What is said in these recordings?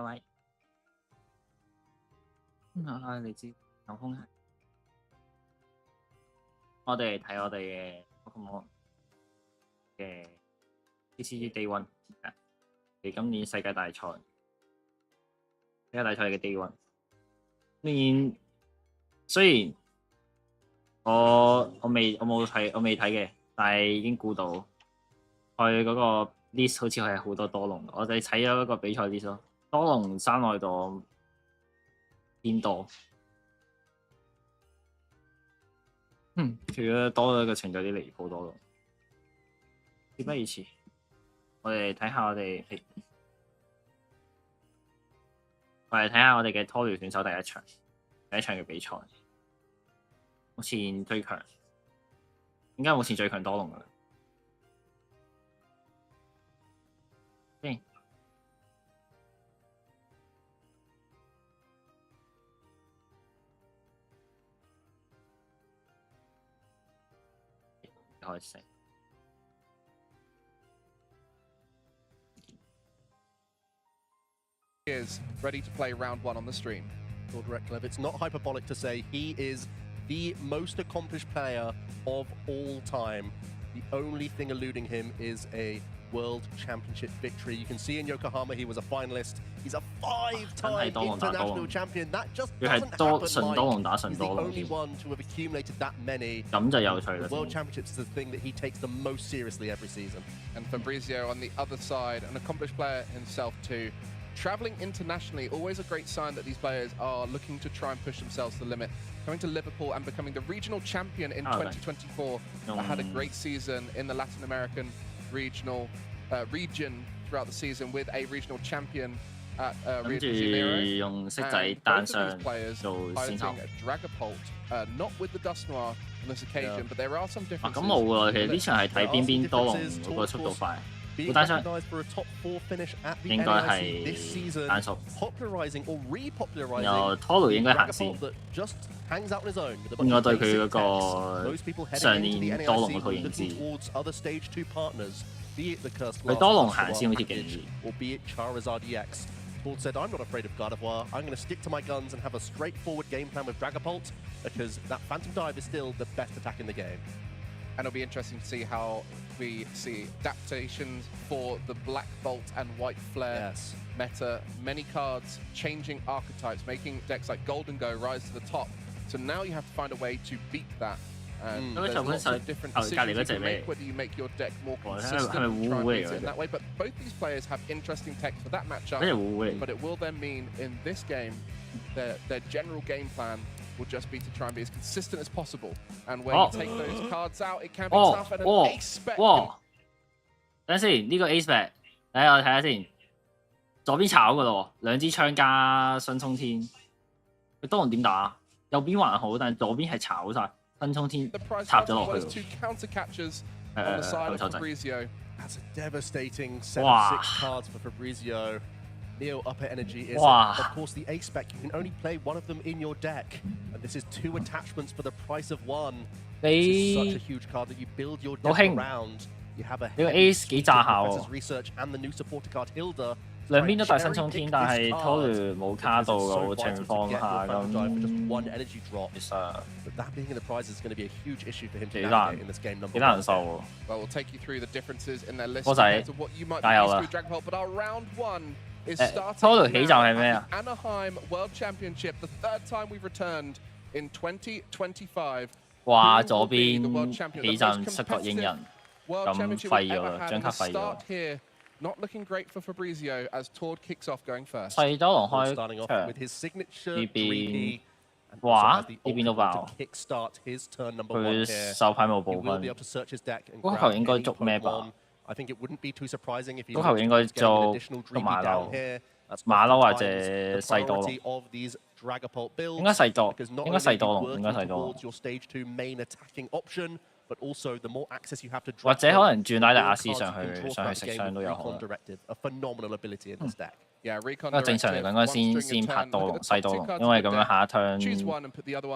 喂喂，你知有風係，我哋睇我哋嘅 Pokemon 嘅 PTCG Day One 係今年世界大賽嘅 Day One。雖然我未睇嘅，但係已經估到佢嗰個 list 好似係好多多龍。我哋睇咗一個比賽 list 咯，多龍山內度偏多。除咗多咗個程度啲離譜多龍。事不宜遲，我哋睇下我哋嘅拖聯選手第一場嘅比賽。目前最強，點解目前最強多龍㗎？開始。Is ready to play round one on the stream. It's not hyperbolic to say he is the most accomplished player of all time. The only thing eluding him is a World Championship victory. You can see in Yokohama he was a finalist. He's a 5-time international champion. That just doesn't happen. He's the only one to have accumulated that many. World Championships is the thing that he takes the most seriously every season. And Fabrizio on the other side, an accomplished player himself too. Traveling internationally, always a great sign that these players are looking to try and push themselves to the limit. Coming to Liverpool and becoming the regional champion in 2024. Had a great season in the Latin American region throughout the season with a regional champion at Rio de Janeiro. And both of these players piloting a Dragapult, not with the Dust Noir on this occasion, but there are some differences. 咁冇喎，其實呢場係睇邊多龍嗰個速度快。Being recognized for a top 4 finish at the NIC this season, popularizing or repopularizing Dragapult that just hangs out on his own. 應該對佢嗰個 Most people heading into the NIC were looking towards other stage 2 partners, be it the Cursed Blast or be it Charizard EX. Paul said, I'm not afraid of Gardevoir. I'm going to stick to my guns and have a straightforward game plan with Dragapult because that Phantom Dive is still the best attack in the game. And it'll be interesting to see how we see adaptations for the Black Bolt and White Flare meta. Many cards changing archetypes, making decks like Golden Go rise to the top. So now you have to find a way to beat that. And there's lots of different decisions you can make, whether you make your deck more consistent and try and beat it in that way. But both these players have interesting techs for that matchup. But it will then mean in this game, their general game plan will just be to try and be as consistent as possible. And when you take those cards out, it can be tough. And an ace spec. 等陣先，呢個 ace spec，我睇下先。左邊炒㗎咯，兩支槍加新衝天。佢多人點打？右邊還好，但係左邊係炒晒，新衝天插咗落去。That's a devastating set of 6 cards for Fabrizio. Neo Upper Energy is, of course, the ace spec. You can only play one of them in your deck. And this is 2 attachments for the price of 1. This is such a huge card that you build your deck around. You have a ace 幾炸下喎 research and the new supporter card Hilda. 兩邊都帶新衝天，但係拖雷冇卡到嘅情況下咁，其實幾難受喎。波仔加油啦！拖雷起就係咩啊 ？Anaheim World Championship, the 3rd time we've returned in 2025. 哇！左邊起陣出國英人，咁廢咗，張卡廢咗。Not looking great for Fabrizio as Tord kicks off going first. 細多龍開場，呢邊哇呢邊都爆，佢手牌冇部分，嗰球應該捉咩吧？嗰球應該捉馬騮或者細多龍，應該細多龍，應該細多龍。或者可能轉拉特亞斯上去食傷都有可能。不過正常嚟講應該先拍多龍細多龍，因為咁樣下一 turn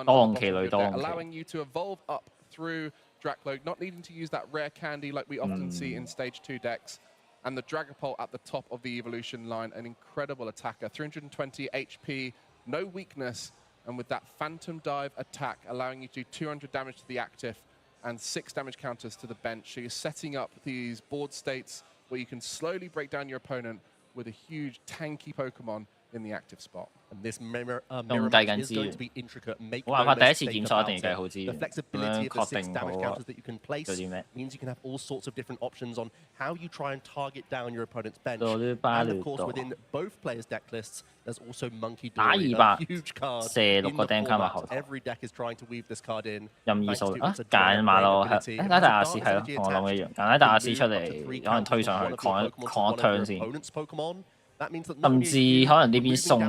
多龍騎女多龍騎。Draklo, not needing to use that rare candy like we often see in stage 2 decks. And the Dragapult at the top of the evolution line, an incredible attacker. 320 HP, no weakness, and with that Phantom Dive attack, allowing you to do 200 damage to the active and 6 damage counters to the bench. So you're setting up these board states where you can slowly break down your opponent with a huge tanky Pokemon in the active spot. And this mirror match is going to be intricate. Make no mistake about it. The flexibility of the 6 damage counters that you can place means you can have all sorts of different options on how you try and target down your opponent's bench. And of course, within both players' deck lists, there's also Monkey Dory, a huge card in the format. Every deck is trying to weave this card in. 任意數啊，揀馬路係拉大亞斯係咯，同我諗一樣，揀拉大亞斯出嚟，可能推上去抗一 turn 先。甚至可能呢邊送呢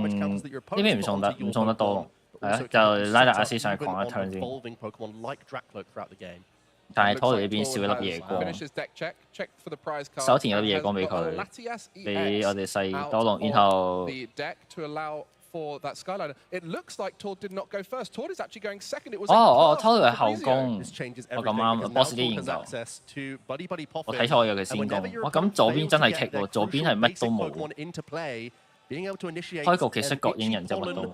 邊唔送得多，係啊，就拉大亞斯上去抗一 turn 先。但係拖嚟呢邊少一粒夜光，手填有粒夜光俾佢，俾我哋細多龍，然後。For that Skyliner, it looks like Tord did not go first. Tord is actually going second. It was 拖嚟係後攻，我咁啱 boss 啲研究，我睇錯咗佢先攻。哇，咁左邊真係棘喎，左邊係乜都冇。開局其實角影人就乜都冇。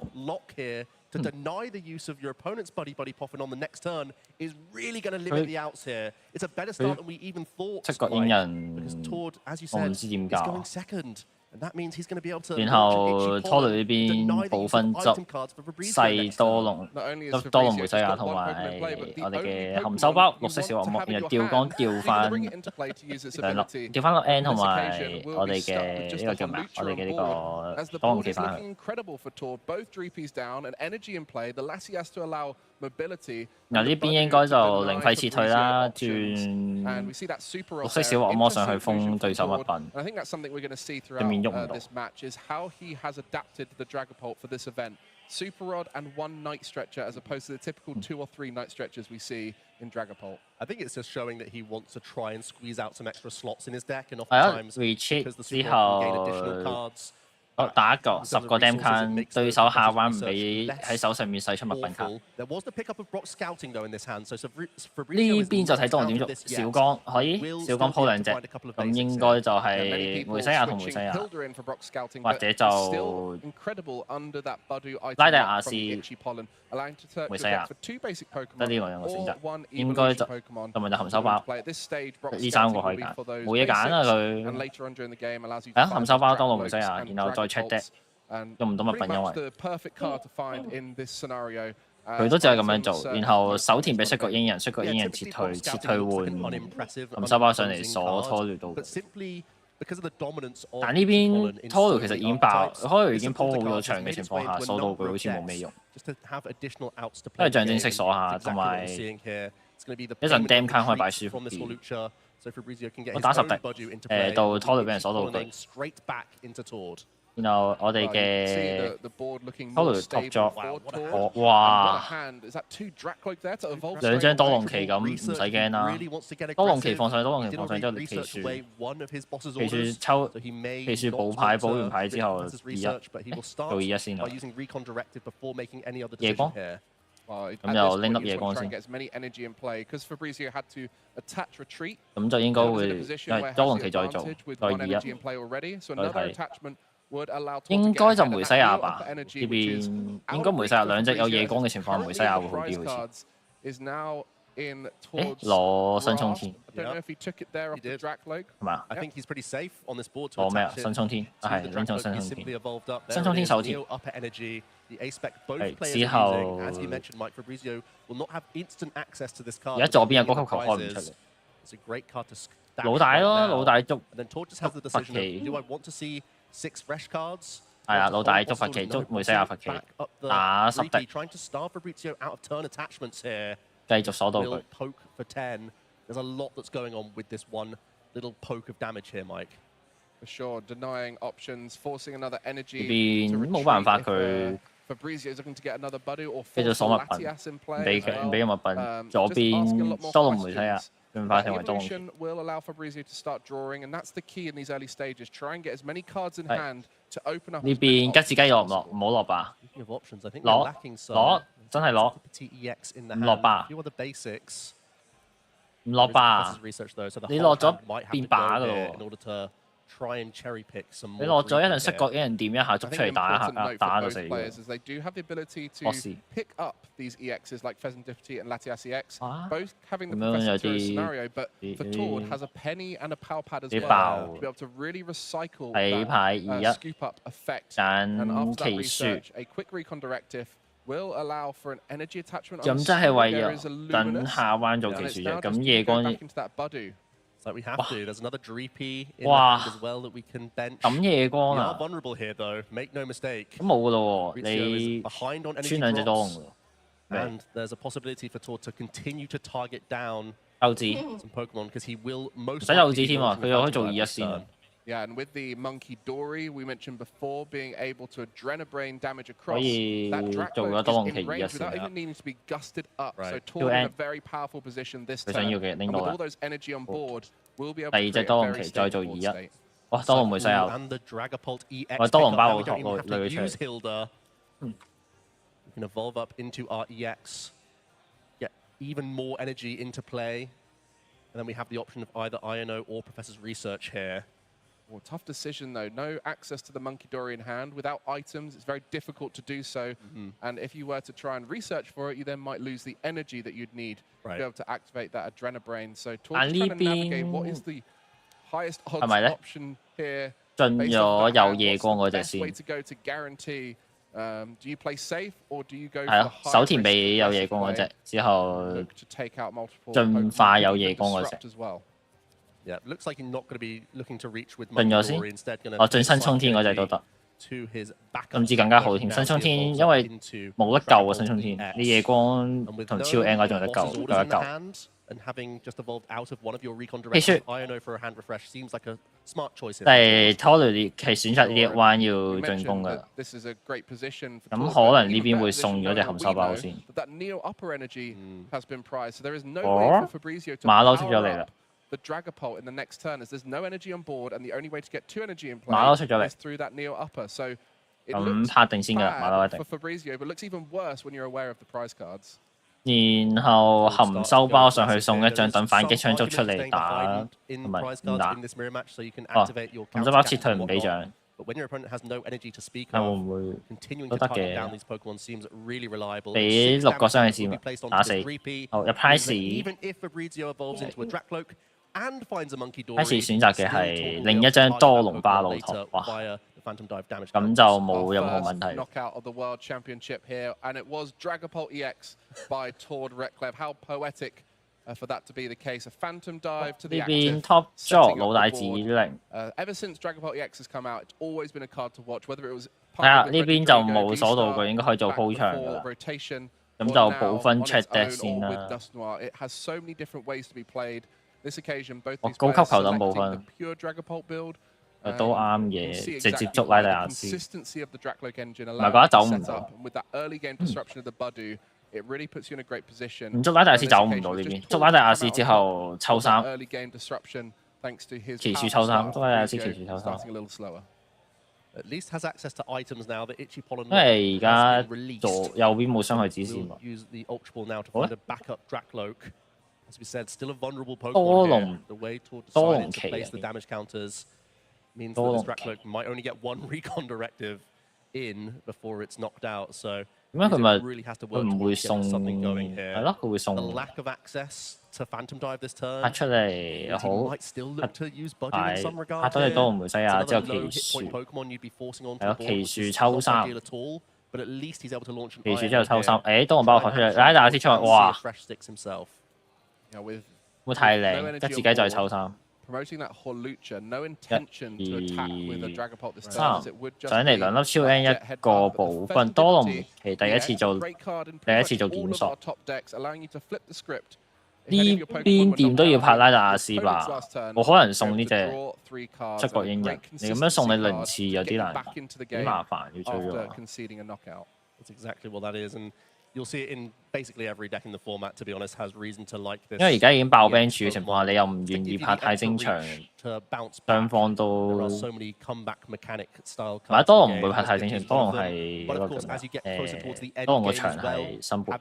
To deny the use of your opponent's buddy popping on the next turn is really going to limit the outs here. It's a better start than we even thought. Because Tord, as you said, is going second. And that means he's going to be able to 然後拖雷呢邊部分執細多龍梅西亞同埋我哋嘅含收包綠色小惡魔，然後吊桿吊翻兩粒，吊翻個 N 同埋我哋嘅呢個叫咩？我哋嘅呢個多龍企翻去。嗱呢邊應該就零費撤退啦，轉綠色小惡魔上去封對手物品，對面喐唔到。Super Rod and 1 Night Stretcher as opposed to the typical 2 or 3 Night Stretchers we see in Dragapult. I think it's just showing that he wants to try and squeeze out some extra slots in his deck, and oftentimes because the Super Rod can gain additional cards. 打一個10個 Dam Can， 對手下彎唔俾喺手上面使出物品卡。呢邊就睇多人點做，小剛可以，小剛鋪兩隻，咁應該就係梅西亞同梅西亞，或者就拉蒂亞斯、梅西亞，得呢兩個選擇，應該就同埋就含收包，呢3個可以揀，冇嘢揀啦佢。係啊，含收包多過梅西亞，然後再。check deck 用唔到物品因為佢都只係咁樣做，然後手填俾摔角鷹人，摔角鷹人撤退換含收包上嚟鎖拖雷到。但呢邊拖雷其實已經爆，拖雷已經鋪好咗場嘅情況下，鎖到佢好似冇咩用，因為象徵式鎖下，同埋一陣 Dam 卡可以擺舒服啲。我打10滴，到拖雷俾人鎖到佢。然後我哋嘅拖雷托咗，哇！兩張多龍旗咁唔使驚啦，多龍旗放上，多龍旗放上之後，奇樹抽奇樹補牌，補完牌之後2-1，做2-1先啦。夜光。咁就拎粒夜光先，咁就應該會多龍旗再做，再2-1，再睇。應該就梅西亞吧，呢邊應該梅西亞兩隻有夜光嘅情況，梅西亞會好啲好似。攞新衝天，係嘛？攞咩啊？新衝天，係拎咗新衝天，新衝天手貼。係之後，而家左邊有高級球開唔出嚟。老大咯，老大捉罰旗。係啊，老大捉罰旗，捉梅西亞罰旗，打10滴，繼續鎖到佢。呢邊冇辦法佢。繼續鎖物品，唔俾嘅物品。左邊多龍梅西亞。變化成為多龍。呢邊吉士雞落唔落？唔好落吧。攞，真係攞。唔落吧？唔落吧？你落咗變靶㗎咯喎。try and cherry pick some more. 你落咗一陣摔角，一人掂一下捉出嚟打一下，打就死咗。They do have the ability to pick up these EXs like Pheasantipity and Latiasi X, both having the Professor scenario, but Vtuber has a penny and a power pad as well to be able to really recycle that scoop up effect. And after that research, a quick recon directive will allow for an energy attachment. 咁真係為咗等下彎做技術啫。咁夜光 So we have to. There's another Dreepy in the hand as well that we can bench. 咁夜光啊！ We are vulnerable here though. Make no mistake. 咁冇噶咯喎，你穿兩隻多龍喎。And there's a possibility for Tor to continue to target down some Pokemon because he will most. 唔使幼稚添啊！佢又可以做2-1先。 Yeah, and with the Monkey Dory we mentioned before, being able to Adrenabrain damage across that Dracloak is in range without even needing to be gusted up. So Tor in a very powerful position this turn. And with all those energy on board, we'll be able to create a very stable board state. 哇！多龍梅西有。And the Dragapult EX. 喂，多龍包好托類類出嚟。Use Hilda. We can evolve up into our EX. Get even more energy into play. And then we have the option of either INO or Professor's Research here. Well, tough decision though. No access to the Monkey Dory in hand. Without items, it's very difficult to do so. And if you were to try and research for it, you then might lose the energy that you'd need to be able to activate that Adrenabrain. So Tor's trying to navigate what is the highest odds option here. 進咗有夜光嗰隻 Best way 先。 to go to guarantee. Do you play safe or do you go 係咯，手田俾有夜光嗰隻，之後盡快有夜光嗰隻。 Yeah, looks like he's not going to be looking to reach with 進咗先。哦，進新衝天嗰隻都得。 甚至更加好添，新衝天因為冇得救啊！新衝天，你夜光同超 N 嗰種有得救，有得救。其實，但係 Tory 係選擇呢一彎要進攻㗎。咁可能呢邊會送咗隻含收包先。哦，馬騮出咗嚟啦。 The Dragapult in the next turn as there's no energy on board and the only way to get 2 energy in play is through that Neo Upper. So it looks bad for Fabrizio, but looks even worse when you're aware of the prize cards. 然後含收包上去送一張等反擊槍捉出嚟打，同埋唔打。哦，含收包撤退唔俾獎。 但會唔會都得嘅？俾6個傷氣先打死。好，入 Price。 Price 選擇嘅係另一張多龍巴魯托，哇！咁就冇任何問題。 Knockout of the World Championship here, and it was Dragapult EX by Tord Reklev. How poetic for that to be the case. A phantom dive to the active. 呢邊 Top Job 老大指令。 Ever since Dragapult EX has come out, it's always been a card to watch. Whether it was 係啊，呢邊就冇鎖道具，應該可以做鋪場㗎啦。咁就補分 check deck 先啦。 It has so many different ways to be played. This occasion, both these 高級球等補 players 分。 pure Dragapult build. 都啱嘅，直接捉拉蒂亞斯。唔係覺得走唔到。唔捉拉蒂亞斯走唔到呢邊，捉拉蒂亞斯之後抽3。騎士抽3，捉拉蒂亞斯騎士抽3。因為而家右邊冇傷害指示嘛。好咧。多龍騎人。 means that this Dracloak might only get 1 recon directive in before it's knocked out. So it really has to work to get something going here. The lack of access to Phantom Dive this turn. 出嚟好 might still look to use budget in some regard. 多隻多龍梅西亞之後騎樹，係咯騎樹抽3，騎樹之後抽3，誒多龍包學出嚟，拉蒂亞斯出嚟，哇！會太靚，吉自己就係抽3。 Promoting that Holucha, no intention to attack with a Dragapult this turn. It would just 上嚟2粒超 N 一個補分，多龍其第一次做檢索。呢邊掂都要拍拉蒂亞斯吧？冇可能送呢隻七國英人，你咁樣送你輪次有啲難，幾麻煩要追咗。 That's exactly what that is, and you'll see it in basically every deck in the format. To be honest, has reason to like this. 因為而家已經爆 bench 嘅情況下，你又唔願意拍太精長，雙方都。或者多龍唔會拍太精長，多龍係嗰個多龍個場係新盤。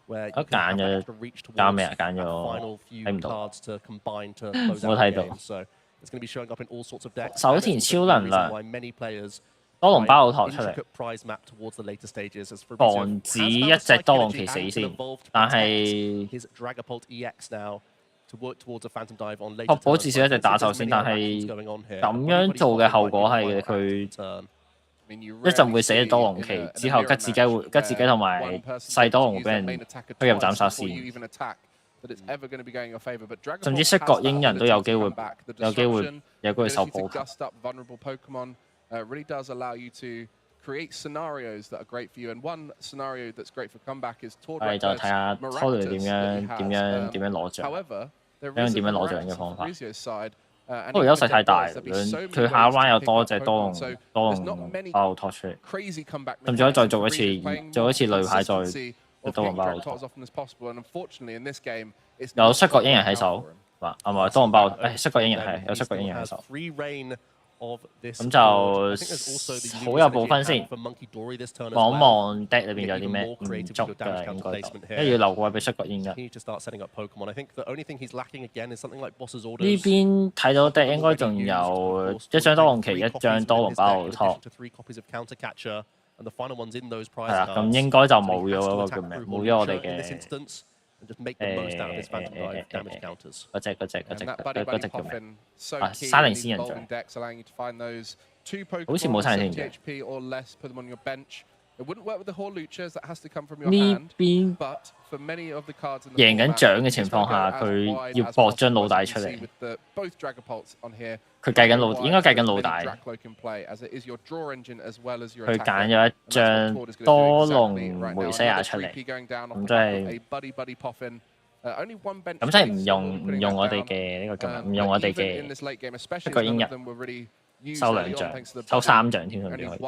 where you 揀 can have 咗 extra reach 揀咩 towards 啊？揀 that 咗 final few 睇唔到。cards to combine to close 冇 out the 睇到。game. So it's going to be showing up in all sorts of decks. 手田超能量 Why many players 多龍包老托出嚟， intricate prize map towards the later stages as 防止一隻多龍騎死先，但係 his Dragapult EX now to work towards a Phantom Dive on later 確保 turns. 至少一隻打手先，但係咁樣做嘅後果係佢一陣會死咗多龍騎，之後吉自己同埋細多龍會俾人推入斬殺線，甚至摔角鷹人都有機會受補給。Really does allow you to create scenarios that are great for you. And one scenario that's great for comeback is Tord Reckless Miraculous that he has. However, there is a Miraculous on Rizio's side. 不過優勢太大，佢下 round 有多隻多龍包托出嚟，甚至可以再做一次雷牌再多龍包托。有摔角鷹人喺手，唔係多龍包，摔角鷹人係有摔角鷹人喺手。咁就好有部分先，望望 deck 裏邊有啲咩唔足嘅應該就，因為要留個位俾摔角鷹嘅。呢邊睇到 deck 應該仲有一張多龍旗，一張多龍包托。係啦，咁應該就冇咗嗰個叫咩？冇咗我哋嘅嗰隻叫咩？山靈仙人像，好似冇山靈仙人像。呢邊贏緊獎嘅情況下，佢要搏張老大出嚟。佢計緊老，應該計緊老大。佢揀咗一張多龍梅西亞出嚟，咁即係咁即係唔用我哋嘅呢個叫咩？唔用我哋嘅一個英日。收2張，收3張添，甚至可以。即係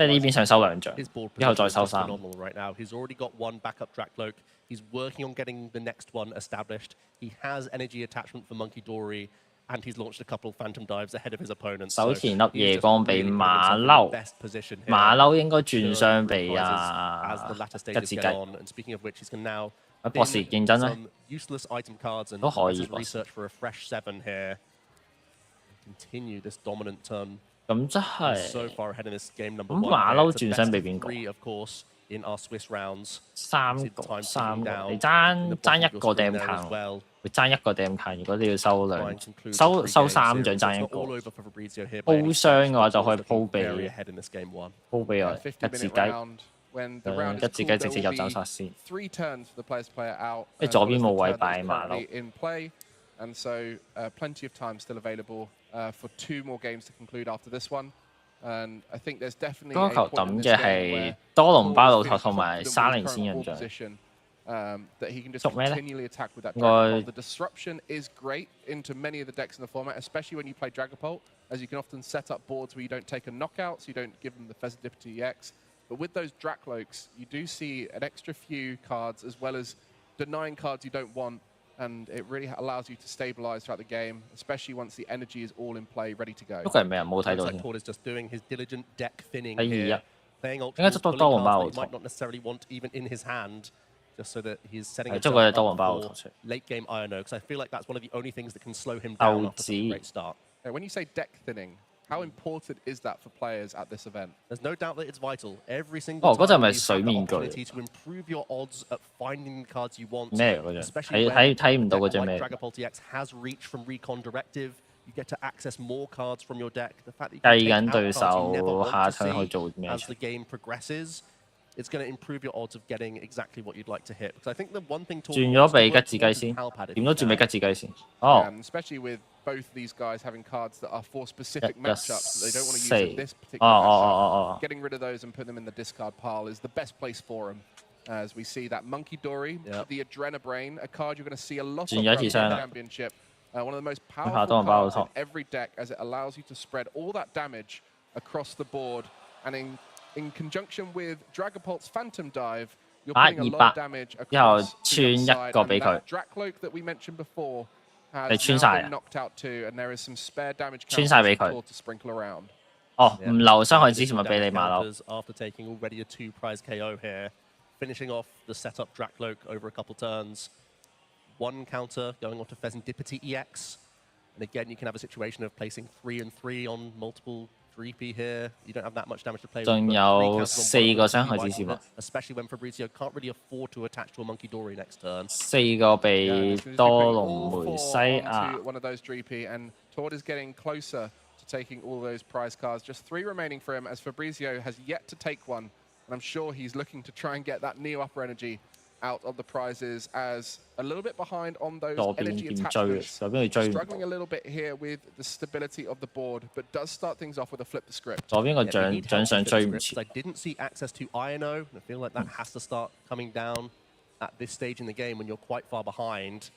呢邊想收2張，之後再收3。He's working on getting the next one established. He has energy attachment for Monkey Dory, and he's launched a couple of Phantom Dives ahead of his opponents. 手田粒夜光俾馬騮，馬騮應該轉雙俾吉子雞。博士認真啦，都可以博士。Continue this dominant turn. 咁即係 so far ahead in this game number 咁馬騮轉身俾邊個？Of course, in our Swiss rounds. 三個，你爭一個 dam 卡，會爭一個 dam 卡。如果你要收3張爭一個，鋪雙嘅話就可以鋪俾我吉子雞。吉子雞直接入斬殺線，即係左邊冇位擺馬騮。And so plenty of time still available for 2 more games to conclude after this one. And I think there's definitely 嗰球抌嘅係多龍巴魯托同埋沙靈仙人像。that he can just continually attack with that Dragapult. The disruption is great into many of the decks in the format, especially when you play Dragapult, as you can often set up boards where you don't take a knockout, so you don't give them the Fezzidipity EX. But with those Drakloaks, you do see an extra few cards as well as denying cards you don't want. And it really allows you to stabilize throughout the game, especially once the energy is all in play, ready to go. 嗰個係咩啊？冇睇到添。Tord is just doing his diligent deck thinning 第二 playing 應該執到多龍包魯托。might not necessarily want even in his hand, just so that he's setting himself up for late game INO. Because I feel like that's one of the only things that can slow him down after a great start. When you say deck thinning, how important is that for players at this event? There's no doubt that it's vital. Every single time you have the opportunity to improve your odds at finding the cards you want. 咩嗰隻？睇唔到嗰隻咩？Dragapult EX has reach from Recon Directive. You get to access more cards from your deck. The fact that you can take out cards you never want to see as the game progresses, it's going to improve your odds of getting exactly what you'd like to hit. Because I think the one thing 轉咗俾吉子雞先，點都轉俾吉子雞先。哦。Especially with both these guys having cards that are for specific matchups that they don't want to use in this particular matchup. Getting rid of those and putting them in the discard pile is the best place for them. As we see that Monkey Dory, the Adrenabrain, a card you're going to see a lot of in the championship. One of the most powerful cards in every deck, as it allows you to spread all that damage across the board. And in conjunction with Dragapult's Phantom Dive, you're putting a lot of damage across to your side. And that Drakloak that we mentioned before has now been knocked out too, and there is some spare damage counters to sprinkle around. 哦，唔留傷害之前咪俾你馬騮。After taking already a 2-prize KO here, finishing off the setup Drakloak over a couple turns. One counter going on to Pheasantipity EX. And again, you can have a situation of placing 3 and 3 on multiple 3P here. You don't have that much damage to play with. 仲有4個傷害指示物 especially when Fabrizio can't really afford to attach to a Monkey Dory next turn. 4個被多龍梅西亞。One of those 3P, and Tord is getting closer to taking all those prize cards. Just 3 remaining for him, as Fabrizio has yet to take one. And I'm sure he's looking to try and get that Neo Upper Energy out of the prizes, as a little bit behind on those energy attachments. Struggling a little bit here with the stability of the board, but does start things off with a flip the script. 左邊個獎上追唔切。I didn't see access to Iono, and I feel like that has to start coming down at this stage in the game when you're quite far behind.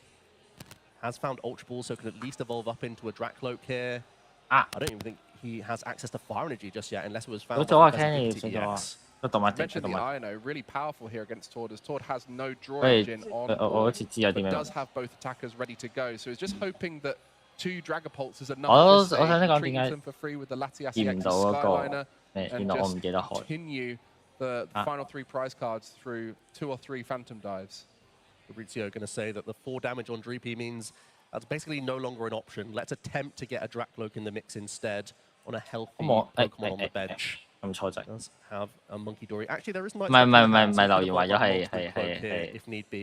Has found Ultra Ball, so can at least evolve up into a Drakloak here. I don't even think he has access to Fire Energy just yet, unless it was found by PTCG. I mentioned the Iono, really powerful here against Tord, as Tord has no draw engine on board, but does have both attackers ready to go. So he's just hoping that 2 Dragapults is enough to treat them for free with the Latias EX Skyliner, and just continue the final 3 prize cards through 2 or 3 Phantom Dives. Fabrizio going to say that the 4 damage on Dreepy means that's basically no longer an option. Let's attempt to get a Drakloak in the mix instead on a healthy Pokemon on the bench. Does have a Monkey Dory. Actually, there is no. 唔係留言話咗係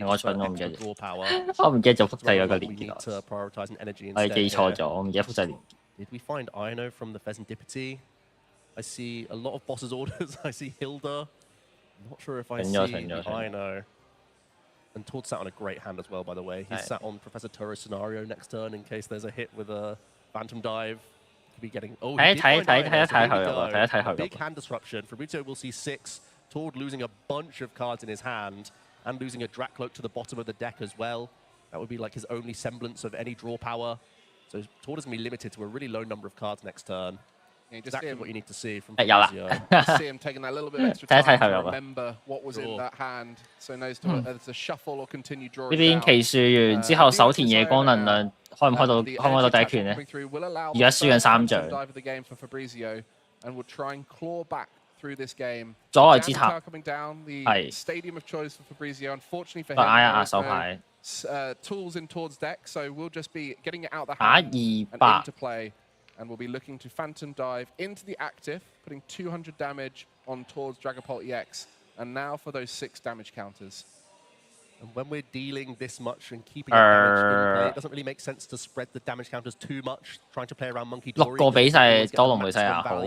我蠢，我唔記得咗。我唔記得咗複製嗰個連結。我係記錯咗，我唔記得複製連結。Did we find Iono from the Pheasantipity? I see a lot of bosses orders. I see Hilda. I'm not sure if I see Iono. And Tord sat on a great hand as well, by the way. He sat on Professor Toro's scenario next turn in case there's a hit with a Phantom Dive. Be getting big hand disruption. Fabrizio will see 6. Tord losing a bunch of cards in his hand and losing a Drakloak to the bottom of the deck as well. That would be like his only semblance of any draw power. So Tord is going to be limited to a really low number of cards next turn. Yeah, exactly what you need to see from Fabrizio. See him taking that little bit extra time to remember what was in that hand, so knows to shuffle or continue drawing. 呢邊騎樹完之後，手田夜光能量開唔開到第一拳呢？而家輸緊3仗。左外之塔係。打一壓手牌。Tools in Tord's deck, so we'll just be getting it out the 打 hand 200 into play. And we'll be looking to Phantom Dive into the active, putting 200 damage on towards Dragapult EX. And now for those 6 damage counters. And when we're dealing this much and keeping damage in play, it doesn't really make sense to spread the damage counters too much, trying to play around Monkey Dory. 6個俾晒多龍梅西亞好。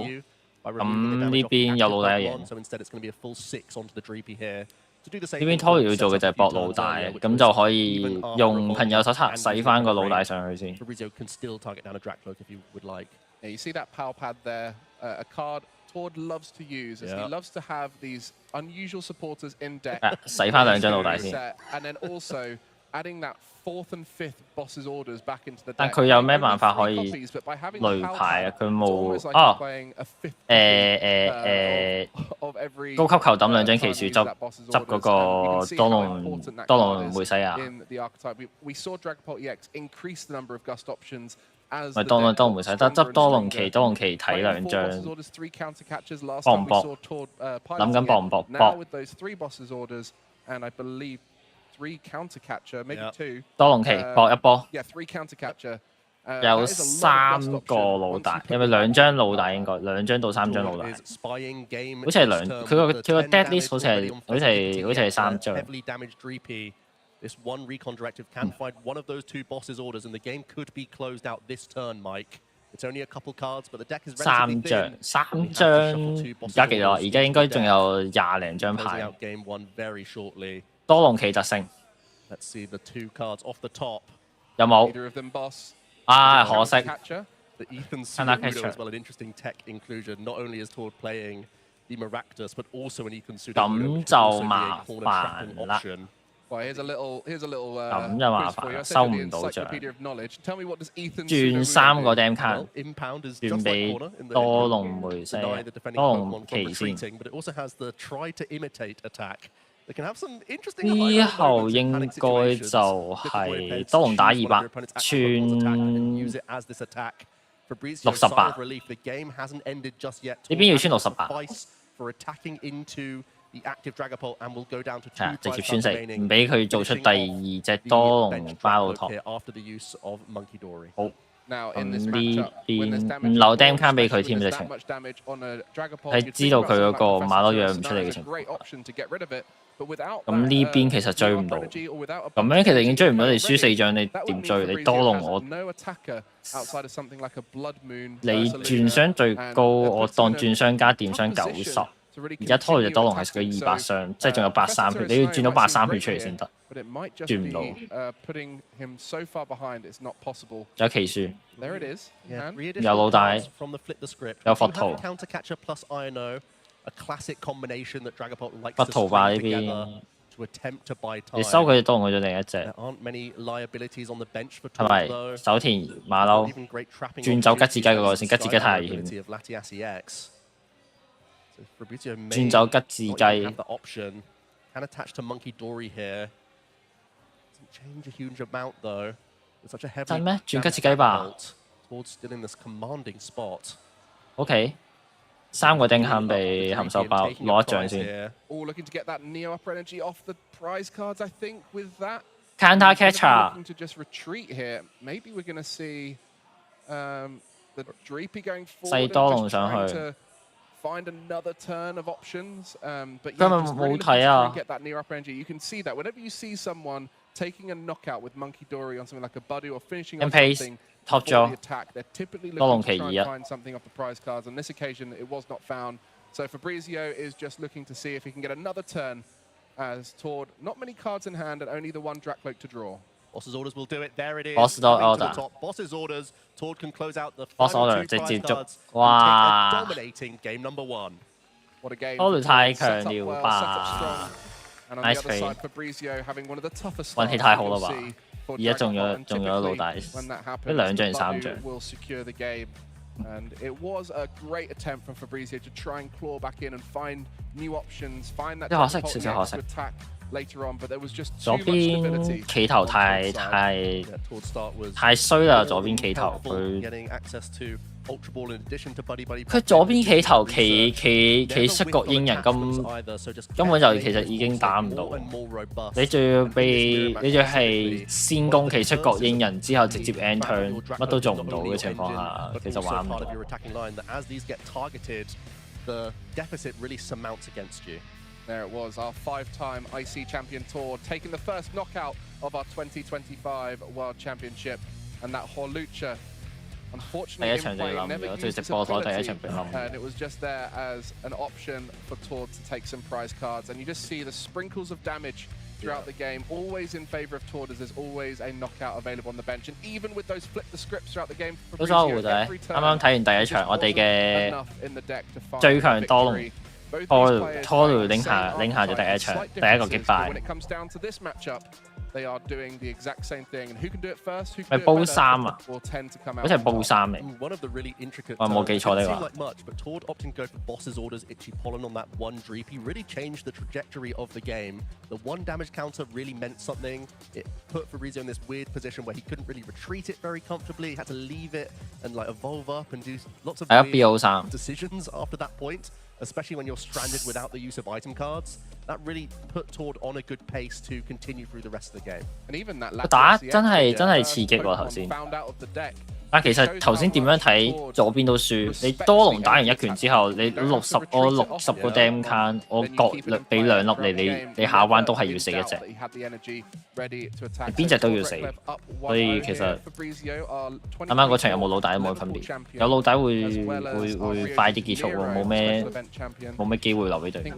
咁呢邊有老大贏。So instead it's going to be a full 6 onto the Dreepy here. 呢邊 Tory 要做嘅就係搏老大，咁就可以用朋友手冊洗翻個老大上去先。You see that power pad there, a card Tord loves to use, as he loves to have these unusual supporters in deck. 洗翻2張老大先。And then also adding that 4th and 5th bosses orders back into the deck. 但佢有咩辦法可以雷牌啊？佢冇高級球抌2張騎樹執嗰個多龍梅西亞。We saw Dragapult EX increase the number of gust options. 咪多龍梅西得執多龍旗睇2張，搏唔搏？諗緊搏唔搏？搏。And I believe 3 counter catcher, maybe 2. 多龍旗搏一波。Yeah, 3 counter catcher. 有3個老大，有咪2張老大應該2張到3張老大，好似係佢個 dead list 好似係3張。This one recon directive can find one of those 2 bosses orders, and the game could be closed out this turn, Mike. It's only a couple cards, but the deck is relatively thin. 3張，而家幾多？而家應該仲有20零張牌。多龍旗特勝。Let's see the 2 cards off the top. 有冇？可惜。The Ethan Suda as well, an interesting tech inclusion. Not only is Tord playing the Maractus, but also an Ethan Suda. 咁就麻煩啦。Well, here's a little quiz for you. 收唔到獎。轉3個 Dam 卡，轉俾多龍梅西，多龍旗先。之後應該就係多龍打200，串68呢邊要穿68。係啊，直接穿4，唔俾佢做出第2隻多龍包托。好。咁呢邊唔留 dam 卡俾佢添，直情係知道佢嗰個馬騮養唔出嚟嘅情況。咁呢邊其實追唔到，咁樣其實已經追唔到，你輸4張，你點追？你多龍我，你轉傷最高，我當轉傷加電傷90。而家拖住隻多龍係食咗200傷，即係仲有83血，你要轉到83血出嚟先得，轉唔到。有奇書，有老大，有佛圖，佛圖吧呢邊。你收佢隻多龍去咗另一隻，係咪？手田馬騮轉走吉子雞嗰個先，吉子雞太危險。轉走吉子雞。真咩？轉吉子雞吧。OK， 3個釘坑俾含手包攞1獎先。Counter catcher。細多龍上去。Find another turn of options, but yeah, just really to get that near upper energy. You can see that whenever you see someone taking a knockout with Monkey Dory on something like a Buddy or finishing on something top before the attack, they're typically looking to try and find something off the prize cards. On this occasion, it was not found. So Fabrizio is just looking to see if he can get another turn as Tord, not many cards in hand and only the one Drakloak to draw. Boss's orders will do it. There it is. Boss's order. Boss's orders. Tord can close out the Boss final 2 prize cards and take a dominating game number 1. What a game. 太強了吧 ！Nice play。運氣太好啦吧！而家仲有老大，一2張3張。And it was a great attempt from Fabrizio to try and claw back in and find new options, find that to attack later on, but there was just too much stability. 企頭太衰啦！左邊企頭佢左邊企頭企出國英人根本就其實已經打唔到，你仲要係先攻企出國英人之後直接 end turn， 乜都做唔到嘅情況下，其實玩唔到。There it was, our 5-time IC champion Tord taking the first knockout of our 2025 World Championship, and that Horlucha, unfortunately, never used his ability, and it was just there as an option for Tord to take some prize cards. And you just see the sprinkles of damage throughout the game, always in favor of Tord, as there's always a knockout available on the bench. And even with those flip the scripts throughout the game, 啱啱睇完第一場，我哋嘅最強多龍。拖住拎下咗第一場，第一個擊敗。咪煲3啊？好似係煲3嚟。我冇記錯呢個。Tord opting go for Boss's orders, Itchy Pollen on that 1 Dreep. He really changed the trajectory of the game. The 1 damage counter really meant something. It put Fabrizio in this weird position where he couldn't really retreat it very comfortably. He had to leave it and like evolve up and do lots of weird decisions after that point. Especially when you're stranded without the use of item cards, that really put Tord on a good pace to continue through the rest of the game. And even that 打真係刺激喎頭先。但其實頭先點樣睇左邊都輸，你多龍打完一拳之後，你60個 dam can， 我各俾2粒你下彎都係要死一隻，你邊隻都要死，所以其實啱啱嗰場有冇老大都冇分別，有老大會快啲結束喎，冇咩機會留俾對面。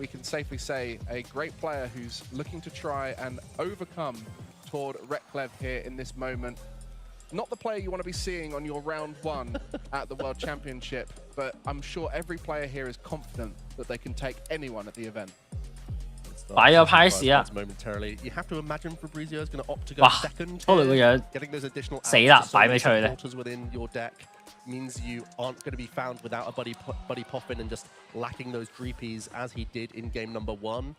Not the player you want to be seeing on your round 1 at the World Championship, but I'm sure every player here is confident that they can take anyone at the event. 擺咗派士啊！哇！拖雷個樣死啦！擺咩出去咧？ means you aren't going to be found without a buddy popping and just lacking those Dreepies as he did in game number 1.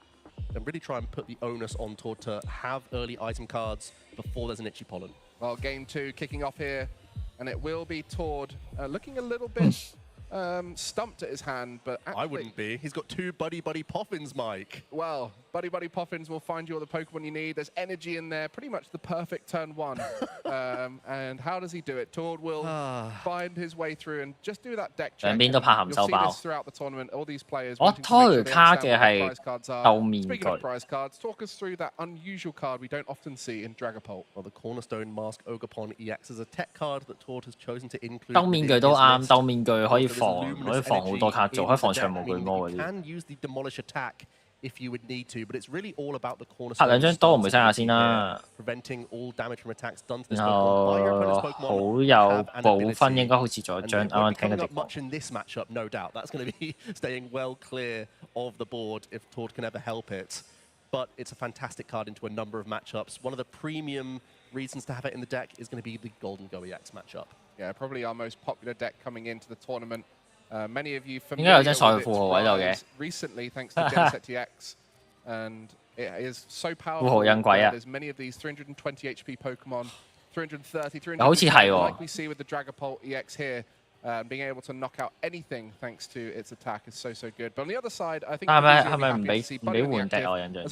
And really try and put the onus on Tord to have early item cards before there's an Itchy Pollen. Well, game 2 kicking off here. And it will be Tord looking a little bit stumped at his hand, but I wouldn't be. He's got 2 Buddy Poffins, Mike. Well, Buddy Poffins will find you all the Pokemon you need. There's energy in there, pretty much the perfect turn 1. And how does he do it? Tord will find his way through and just do that deck check. 兩邊都拍鹹手包。 throughout the tournament, all these players 我拖條卡嘅係鬥面具。 Speaking of prize cards, talk us through that unusual card we don't often see in Dragapult. Well, the Cornerstone Mask Ogerpon EX is a tech card that Tord has chosen to include. 鬥面具都啱，鬥面具可以防好多卡做，可以防長毛巨魔嗰啲。 Can use the demolish attack if you would need to, but it's really all about the cornerstone. 拍兩張多龍梅西亞先啦。 Preventing all damage from attacks done to this 然後好有保分，應該好似仲有張啱啱聽嘅直播。 much in this matchup, no doubt. That's going to be staying well clear of the board if Tord can ever help it. But it's a fantastic card into a number of matchups. One of the premium reasons to have it in the deck is going to be the Golden Go EX matchup. Yeah, probably our most popular deck coming into the tournament. Many of you familiar with its rise recently thanks to Genset EX, and it is so powerful. There's many of these 320 HP Pokemon, 330, 320, like we see with the Dragapult EX here. Being able to knock out anything thanks to its attack is so good. But on the other side, I think as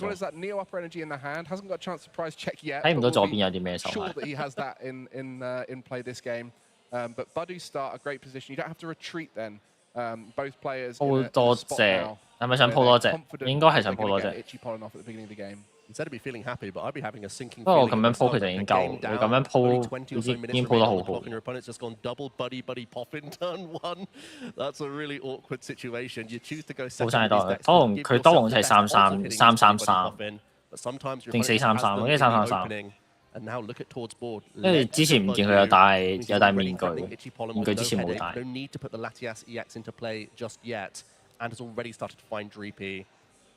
well as that Neo Upper Energy in the hand, hasn't got a chance to prize check yet. Sure that he has that in play this game. But Budu start a great position. You don't have to retreat then. Both players in a spot now. 係咪想鋪多隻？應該係想鋪多隻。 Itchy pollen off at the beginning of the game. Instead of be feeling happy, but I'd be having a sinking feeling. 不過我咁樣鋪其實已經夠，你咁樣鋪已經鋪得好好。 Your opponent's just gone double Buddy Poffin turn 1. That's a really awkward situation. You choose to go second. 鋪晒多，可能佢多龍就係3-3-3-3-3，定4-3-3，跟住3-3-3。 And now look at Tord's board. 因為之前唔見佢有戴面具，面具之前冇戴。 No need to put the Latias EX into play just yet, and has already started to find Dreepy,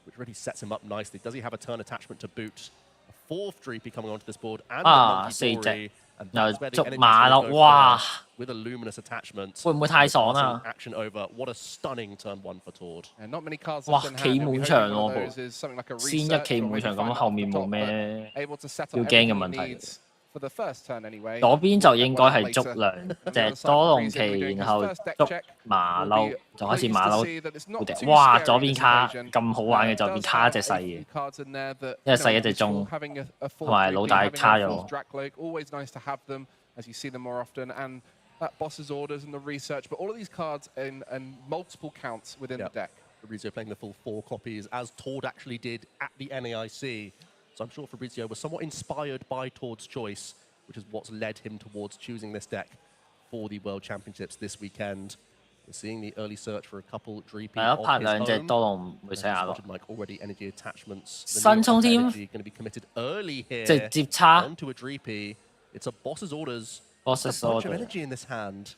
which really sets him up nicely. Does he have a turn attachment to boot? A 4th Dreepy coming onto this board, and Monkey Dory, and that's where the energy wow. With a luminous attachment. 會唔會太爽啊 ？Action over. What a stunning turn 1 for Tord. And not many cards. 哇，企滿場喎，先一企滿場咁，後面冇咩要驚嘅問題。 左邊就應該係捉兩隻多龍旗，然後捉馬騮，就開始馬騮。哇！左邊卡咁好玩嘅，就變卡一隻細嘅，一隻細一隻中，同埋老大卡咗。 That boss's orders and the research, but all of these cards in multiple counts within the deck. Fabrizio playing the full 4 copies, as Tord actually did at the NAIC. So I'm sure Fabrizio was somewhat inspired by Tord's choice, which is what's led him towards choosing this deck for the World Championships this weekend. We're seeing the early search for a couple Dreepy of his own. Mike already energy attachments. Energy going to be committed early here onto a Dreepy. It's a boss's orders. A bunch of energy in this hand.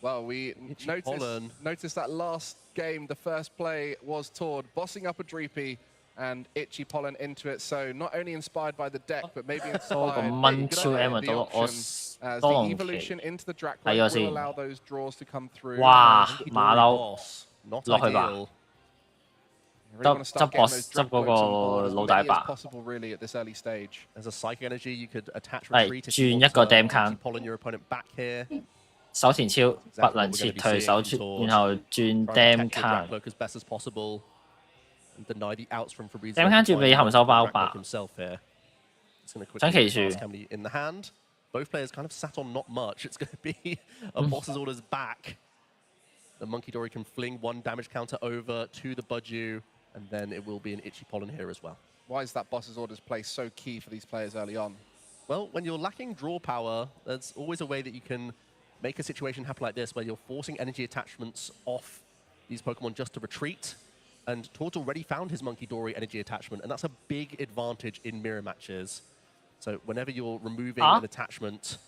Well, we noticed that last game, the first play was Tord bossing up a Dreepy and Itchy Pollen into it. So not only inspired by the deck, but maybe inspired by the option as the evolution into the Dracula will allow those draws to come through. Wow, 馬騮 not 落去吧。 執 boss 執嗰個老大白。 As a psychic energy, you could attach 係轉一個 dam can。 pollen your opponent back here. 手前超不能撤退手出，然後轉 dam can。 as best as possible and deny the outs from Fabrizio. dam can 轉俾含手包吧。想奇樹。 in the hand. Both players kind of sat on not much. It's going to be a boss's orders back. The Monkey Dory can fling 1 damage counter over to the Budu. And then it will be an Itchy Pollen here as well. Why is that boss's orders play so key for these players early on? Well, when you're lacking draw power, there's always a way that you can make a situation happen like this, where you're forcing energy attachments off these Pokemon just to retreat. And Tord's already found his Monkey Dory energy attachment, and that's a big advantage in mirror matches. So whenever you're removing an attachment,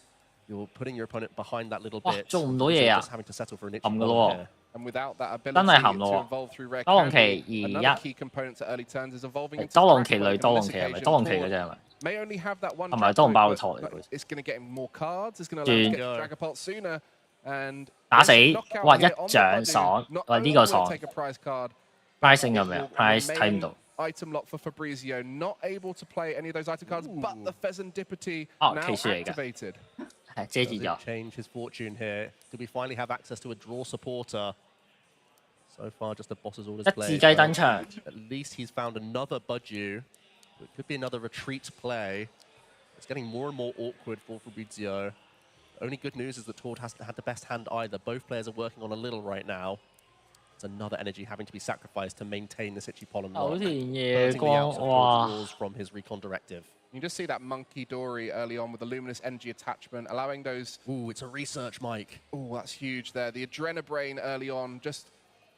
you're putting your opponent behind that little bit. So just having to settle for an Itchy Pollen here. And without that ability to evolve through rare candy, another key component to early turns is evolving into 多龍旗類多龍旗係咪？多龍旗嘅啫係咪？ May only have that one. 係咪多龍包錯嚟？ It's going to get him more cards. It's going to allow him to get Dragapult sooner. And 打死！哇！一掌爽，哇！呢個爽。Pricing 有未啊 ？Price 睇唔到。 Item lock for Fabrizio, not able to play any of those item cards, but the Pheasantipity now activated. 係遮住咗。 Change his fortune here. Do we finally have access to a draw supporter? So far, just the boss's orders play. 一字雞登場。 At least he's found another Budju. It could be another retreat play. It's getting more and more awkward for Fabrizio. The only good news is that Tord hasn't had the best hand either. Both players are working on a little right now. It's another energy having to be sacrificed to maintain this Itchy Pollen lock. 好田 Hurting 夜 the 光 outs of 哇 Tord's rules from his recon directive. You just see that Monkey Dory early on with the Luminous Energy attachment, allowing those... Ooh, it's a research, Mike. Ooh, that's huge there. The Adrenabrain early on, just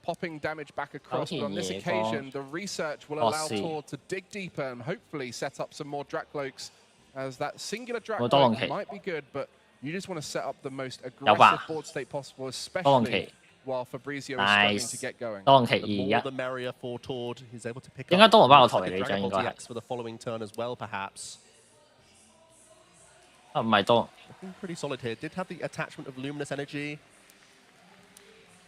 popping damage back across. Okay, But on this yeah, occasion, the research will allow Bossy. Tord to dig deeper and hopefully set up some more Drakloaks, as that singular Well, Drakloak might be good, but you just want to set up the most aggressive board state possible, especially while Fabrizio is struggling to get going. 多期 The 2 more 1 the merrier for Tord. He's able to pick 應該 up 多羅巴個台 the 嚟嘅 Dragon 應 Ball 該係 DX for the following turn as well, perhaps. 啊唔係多 Looking pretty solid here. Did have the attachment of Luminous Energy.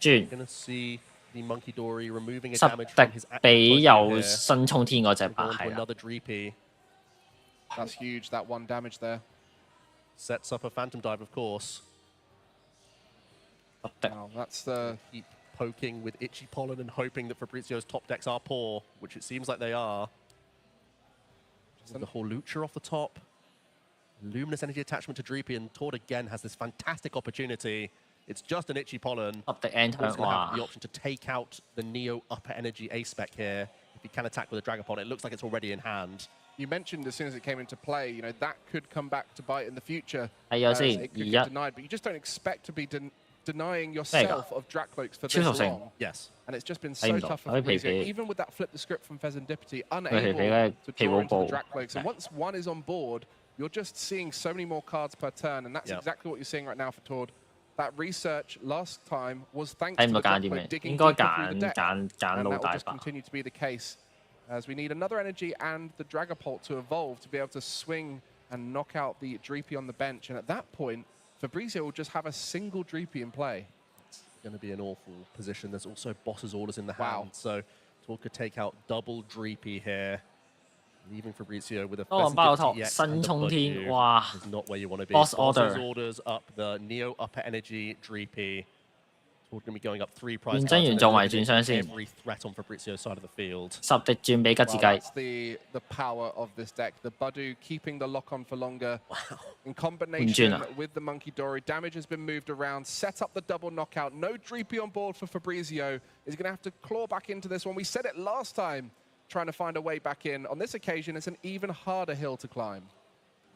轉 Gonna see the Monkey Dory removing a 十 damage from his 滴 active 比 Budju 有 here. 新衝天嗰隻吧 Going for 係啦， another Dreepy. That's huge, that one damage there. Sets up a Phantom Dive, of course. 十滴 Wow, that's the... Keep poking with Itchy Pollen and hoping that Fabrizio's top decks are poor, which it seems like they are. The whole Lucha off the top. Luminous Energy attachment to Dreepy, and Tord again has this fantastic opportunity. It's just an Itchy Pollen. 十滴 end Tord's turn going to have 哇 the option to take out the Neo upper energy A-spec here. If he can attack with a Dragapult, it looks like it's already in hand. You mentioned as soon as it came into play, you know, that could come back to bite in the future. 係有 as 先 it could 2 get 1 denied, but you just don't expect to be denying yourself of Drakloaks for超屬 this 性 long. Yes. And it's just been so 睇唔到 tough for 可以皮 Fabrizio, 皮 even with that flip the script from Pheasantipity, 佢 unable 皮皮咧 to 皮 draw 寶 into 寶 the Drakloaks. And once one is on board, you're just seeing so many more cards per turn, and that's Yep. exactly what you're seeing right now for Tord. That research last time was thanks 睇 to 唔 the 到揀啲 Drakloak 咩， digging 應該 deeper through the 揀 deck. 揀揀 And 老 that will 大 just 吧。 continue to be the case, as we need another energy and the Dragapult to evolve to be able to swing and knock out the Dreepy on the bench. And at that point, Fabrizio will just have a single Dreepy in play. It's going to be an awful position. There's also boss's orders in the Wow. hand, so Tord could take out double Dreepy here, leaving Fabrizio with a 多倫巴個 Pheasantipity 托 EX 新 and a 衝天 Budju. 哇 Is not where you want to be. Boss Boss's order. orders up the Neo upper energy Dreepy. Tord going to be going up 3 price 認 cards 真完 and 做埋 eliminating 轉雙先， every threat on Fabrizio's side of the field. 十滴轉俾吉子 Well, 雞 that's the power of this deck. The Budu keeping the lock on for longer. In combination with the Monkey Dory, damage has been moved around, set up the double knockout. No Dreepy on board for Fabrizio. He's going to have to claw back into this one. We said it last time, trying to find a way back in. On this occasion, it's an even harder hill to climb.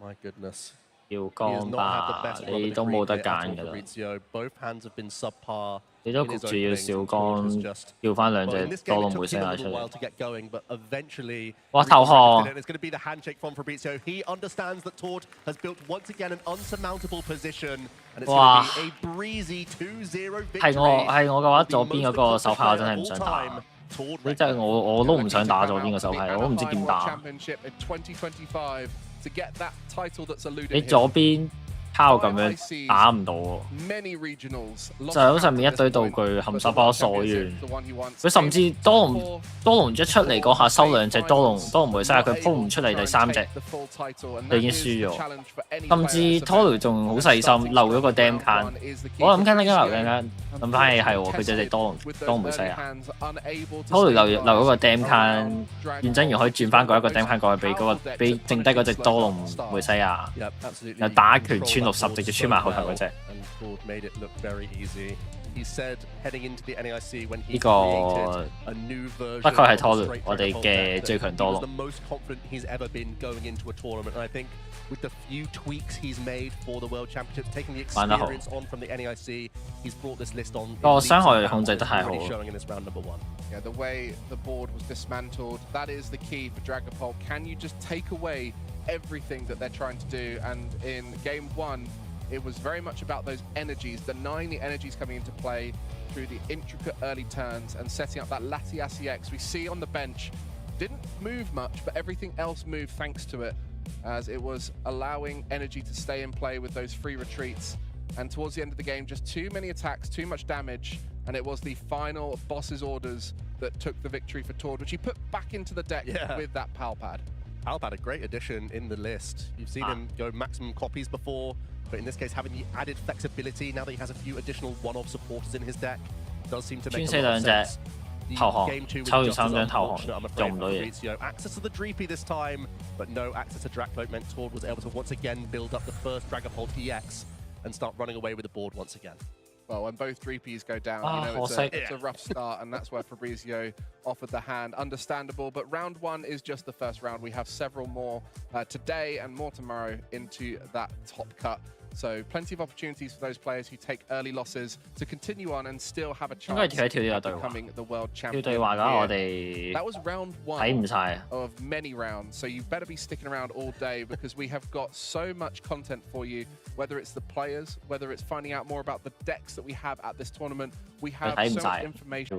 My goodness. 要 He has 降 not had the 吧， best run 你 of 都 the 冇 green 得 here at 揀 all 㗎啦， Fabrizio. Both hands have been subpar. 你都 in 焗 his 住要 openings, 小 and Tord has 光 just 叫翻兩 Well, in 隻 this 多 game, 龍 it 梅 took 西 him a 亞出 little 嚟 while。to get going, but eventually, 哇頭殼 it's going to be the handshake from Fabrizio. He understands that Tord has built once again an unsurmountable position, and it's going to be a breezy 2-0 victory. 係我嘅話， The 左邊嗰個 most 手牌我真係唔 accomplished 想 player 打 of all。time, Tord 你真係我都唔想打左邊個手牌，我都唔知點 World 打。 Championship in 2025 to get that title that's eluded 你 him. 左邊拋咁樣打唔到喎， Many regionals 就係好上面一堆道具含沙包鎖完。佢甚至多龍一出嚟嗰下收兩隻多龍梅西亞，佢鋪唔出嚟第三隻，你已經輸咗。甚至拖雷仲好細心，漏咗個 Dam Can。我諗緊諗翻起係喎，佢隻隻多龍梅西亞。拖雷漏嗰個 Dam Can，認真如可以轉翻嗰一個 Dam Can 過去俾剩低嗰隻多龍梅西亞，又打一拳穿60直接穿埋後頭嗰隻。呢個不愧係拖雷，我哋嘅最強多龍。With the few tweaks he's made for the World Championships, taking the 玩得好。 experience on from the NAIC, he's brought this list on. 個傷害控制得太好。 Already showing in this round number 1. Yeah, the way the board was dismantled, that is the key for Dragapult. Can you just take away everything that they're trying to do? And in game 1, it was very much about those energies, denying the energies coming into play through the intricate early turns and setting up that Latiasi X. We see on the bench, didn't move much, but everything else moved thanks to it, as it was allowing energy to stay in play with those free retreats. And towards the end of the game, just too many attacks, too much damage, and it was the final boss's orders that took the victory for Tord, which he put back into the deck with that PAL pad. Palpad, a great addition in the list. You've seen him go maximum copies before, but in this case, having the added flexibility, now that he has a few additional one-off supporters in his deck, does seem to make a lot of sense. Game 2 was just as unfortunate, I'm afraid, for Fabrizio. Access to the Dreepy this time, but no access to Drakvote meant Tord was able to once again build up the first Dragapult EX and start running away with the board once again. Well, when both 3Ps go down, you know, it's a rough start, and that's where Fabrizio offered the hand. Understandable, but round 1 is just the first round. We have several more today and more tomorrow into that top cut. So plenty of opportunities for those players who take early losses to continue on and still have a chance of becoming the world champion. That was round 1 of many rounds, so you better be sticking around all day because we have got so much content for you, whether it's the players, whether it's finding out more about the decks that we have at this tournament. We have so much information.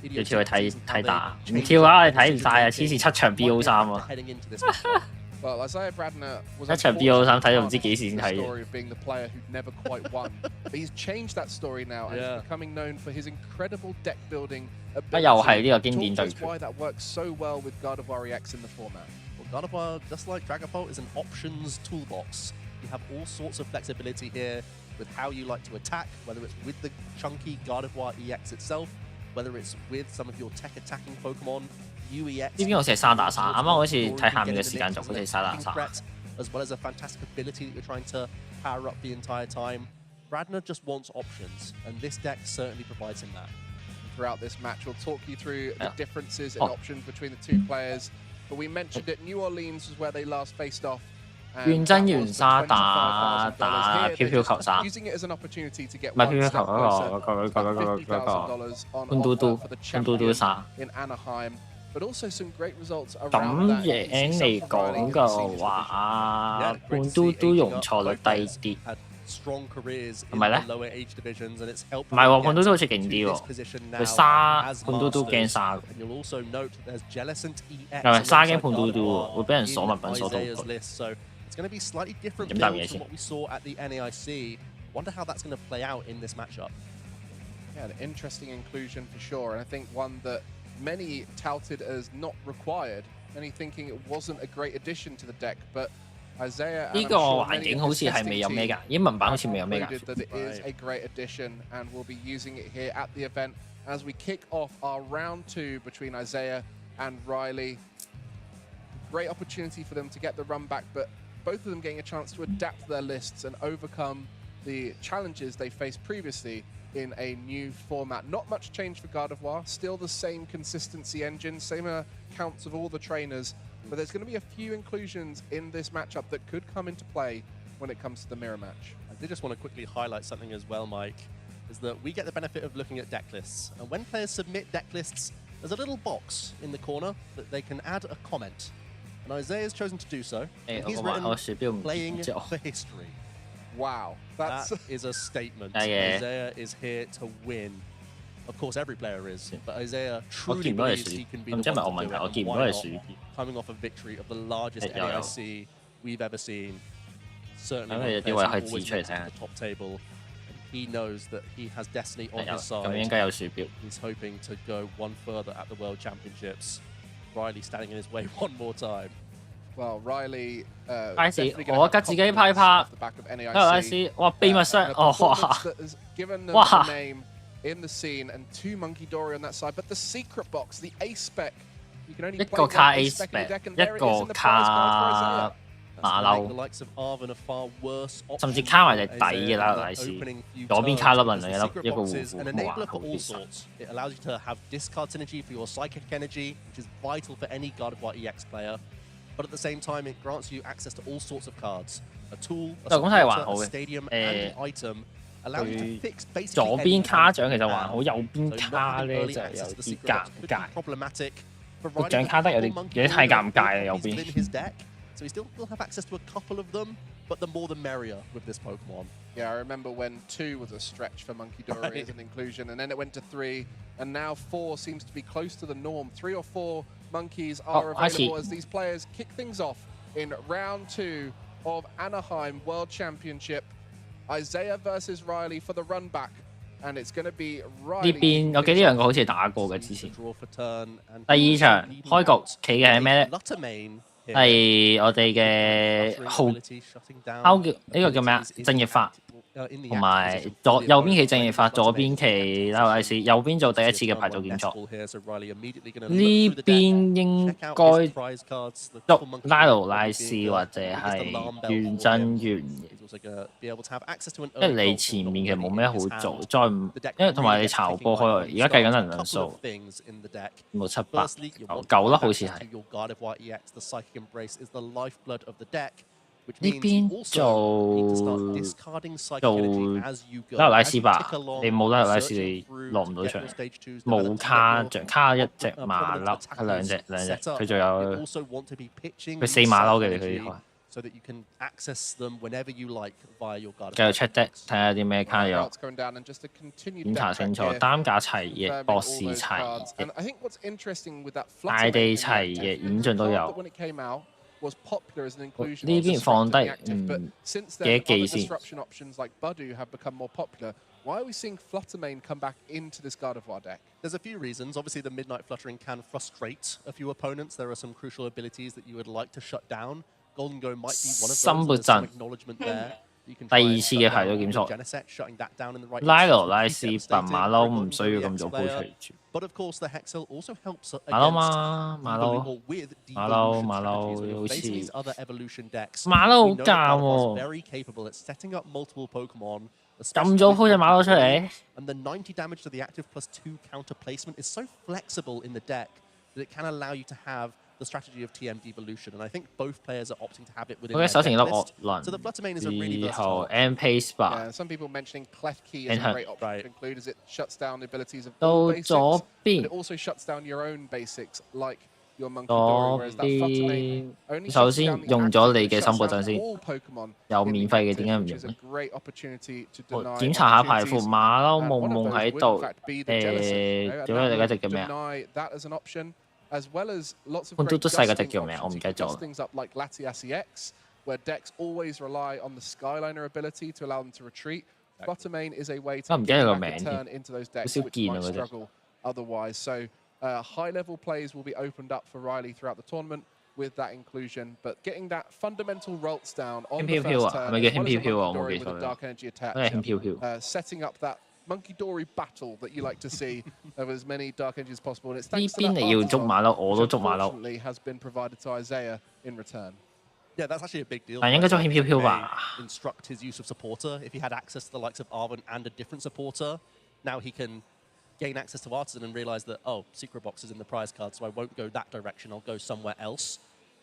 要跳去睇打，唔跳啊！你睇唔晒啊！黐線7場 BO3 啊！ Well, Isaiah Bradner was 一場 BO3 睇到唔知幾時先睇。 story of being the player who never quite won, but he's changed that story now and is becoming known for his incredible deck building ability. 又係呢個經典對決。 Why that works so well with Gardevoir EX in the format. Well, Gardevoir, just like Dragapult, is an options toolbox. You have all sorts of flexibility here with how you like to attack, whether it's with the chunky Gardevoir EX itself, whether it's with some of your tech attacking Pokemon. UEX 呢邊好似係3打3，啱啱好似睇下面嘅時間軸，好似係3打3。 As well as a fantastic ability that you're trying to power up the entire time. Bradner just wants options, and this deck certainly provides him that. Throughout this match, we'll talk you through the differences in options between the two players. But we mentioned it, New Orleans was where they last faced off. 原真原沙打飄飄球沙，唔係飄飄球潘嘟嘟沙。 咁贏嚟講嘅話，潘嘟嘟容錯率低啲，係咪咧？唔係喎，潘嘟嘟好似勁啲喎，佢沙潘嘟嘟驚沙，係咪沙驚潘嘟嘟喎？會俾人鎖物品鎖到。Going to be slightly different from what we saw at the NAIC. Wonder how that's going to play out in this matchup. Yeah, an interesting inclusion for sure, and I think one that many touted as not required, many thinking it wasn't a great addition to the deck, but Isaiah 呢個環境好似係未有咩㗎，英文版好似未有咩㗎。 That it is a great addition, and we'll be using it here at the event as we kick off our round 2 between Isaiah and Riley. Great opportunity for them to get the run back, but both of them getting a chance to adapt their lists and overcome the challenges they faced previously in a new format. Not much change for Gardevoir, still the same consistency engine, same counts of all the trainers, but there's going to be a few inclusions in this matchup that could come into play when it comes to the mirror match. I did just want to quickly highlight something as well, Mike, is that we get the benefit of looking at deck lists. And when players submit deck lists, there's a little box in the corner that they can add a comment. And Isaiah's chosen to do so. He's written, playing for history. Wow. That is a statement. Isaiah is here to win. Of course, every player is, but Isaiah truly believes he can be the one to do it. Why not? Coming off a victory of the largest NAIC we've ever seen. Certainly one of the players at the top table. And he knows that he has destiny on his side. He's hoping to go one further at the World Championships. Riley standing in his way one more time. Well, Riley. 我吉自己拍拍。IC， 哇！秘密箱，哦哇！ in the scene and 2 Monkey Dory on that side, but the secret box, the A spec, you can only 一個卡 A spec， 一個卡馬騮，甚至卡埋隻底嘅啦，大師。左邊卡粒能力一個護符，冇話好啲。 It allows you to have discard synergy for your psychic energy, which is vital for any Gardevoir EX player. But at the same time, it grants you access to all sorts of cards. A tool, a supporter, a stadium, and an item. 佢左邊卡獎其實還好，右邊卡咧就有啲尷尬。個獎卡得有啲太尷尬啦，右邊。 So he still will have access to a couple of them, but the more the merrier with this Pokemon. Yeah, I remember when 2 was a stretch for Monkey Dory as an inclusion, and then it went to 3, and now 4 seems to be close to the norm. 3 or 4 monkeys are available as these players kick things off in round 2 of Anaheim World Championship. Isaiah versus Riley for the run back And it's going to be 呢邊我記得兩個好似打過嘅之前。第二場開局企嘅係咩咧？係我哋嘅號叫呢個叫咩啊？正義法同埋右邊企正義法，左邊企拉魯拉斯，右邊做第一次嘅排組檢錯。呢邊應該捉拉魯拉斯或者係原真原型。因為你前面其實冇咩好做，再唔因為同埋你炒波開，而家計緊能量數，冇700、9啦，好似係。呢邊做拉魯拉斯吧，你冇拉魯拉斯你落唔到場，冇卡像卡一隻馬騮，兩隻，佢仲有佢4馬騮嘅佢呢台。So that you can access them whenever you like via your guard. 繼續 check deck 睇下啲咩卡有，檢查清楚擔架齊嘅，博士齊嘅，大地齊嘅，演進都有。呢邊放低幾記先。Why are we seeing Fluttermane come back into this Gardevoir deck? There's a few reasons. Obviously, the Midnight Fluttering can frustrate a few opponents. There are some crucial abilities that you would like to shut down. Golden Go might be one of those. Some acknowledgement there. 第二次嘅排咗檢索，拉魯拉斯白馬騮唔需要咁早鋪出住。馬騮嘛，馬騮好似馬騮好奸喎。咁早鋪隻馬騮出嚟。And the 90 damage to the active +2 counter placement is so flexible in the deck that it can allow you to have the strategy of TM devolution, and I think both players are opting to have it within their deck list. So the Fluttermane is a really versatile. pace bar. Yeah, some people mentioning Clef Key is a great option to include as it shuts down the abilities of all basics, but it also shuts down your own basics like your Monkey Dory, whereas that Fluttermane only shuts down all Pokemon. 有免費嘅點解唔用咧？檢查下牌庫馬騮夢夢喺度，點解你嗰隻叫咩啊？As well as lots of great things up like Latias EX, where decks always rely on the Skyliner ability to allow them to retreat. Fluttermane is a way to get back a turn into those decks which might struggle otherwise. So high-level plays will be opened up for Riley throughout the tournament with that inclusion, but getting that fundamental Ralts down on the first turn, as well as with a Dark Energy attach, setting up that Monkey Dory battle that you like to see of as many Dark Energies as possible. And it's thanks to that unfortunately has been provided to Isaiah in return. Yeah, that's actually a big deal. 但應該捉輕飄飄吧 instruct his use of supporter. If he had access to the likes of Arven and a different supporter, now he can gain access to Artisan and realize that, oh, secret box is in the prize card, so I won't go that direction, I'll go somewhere else.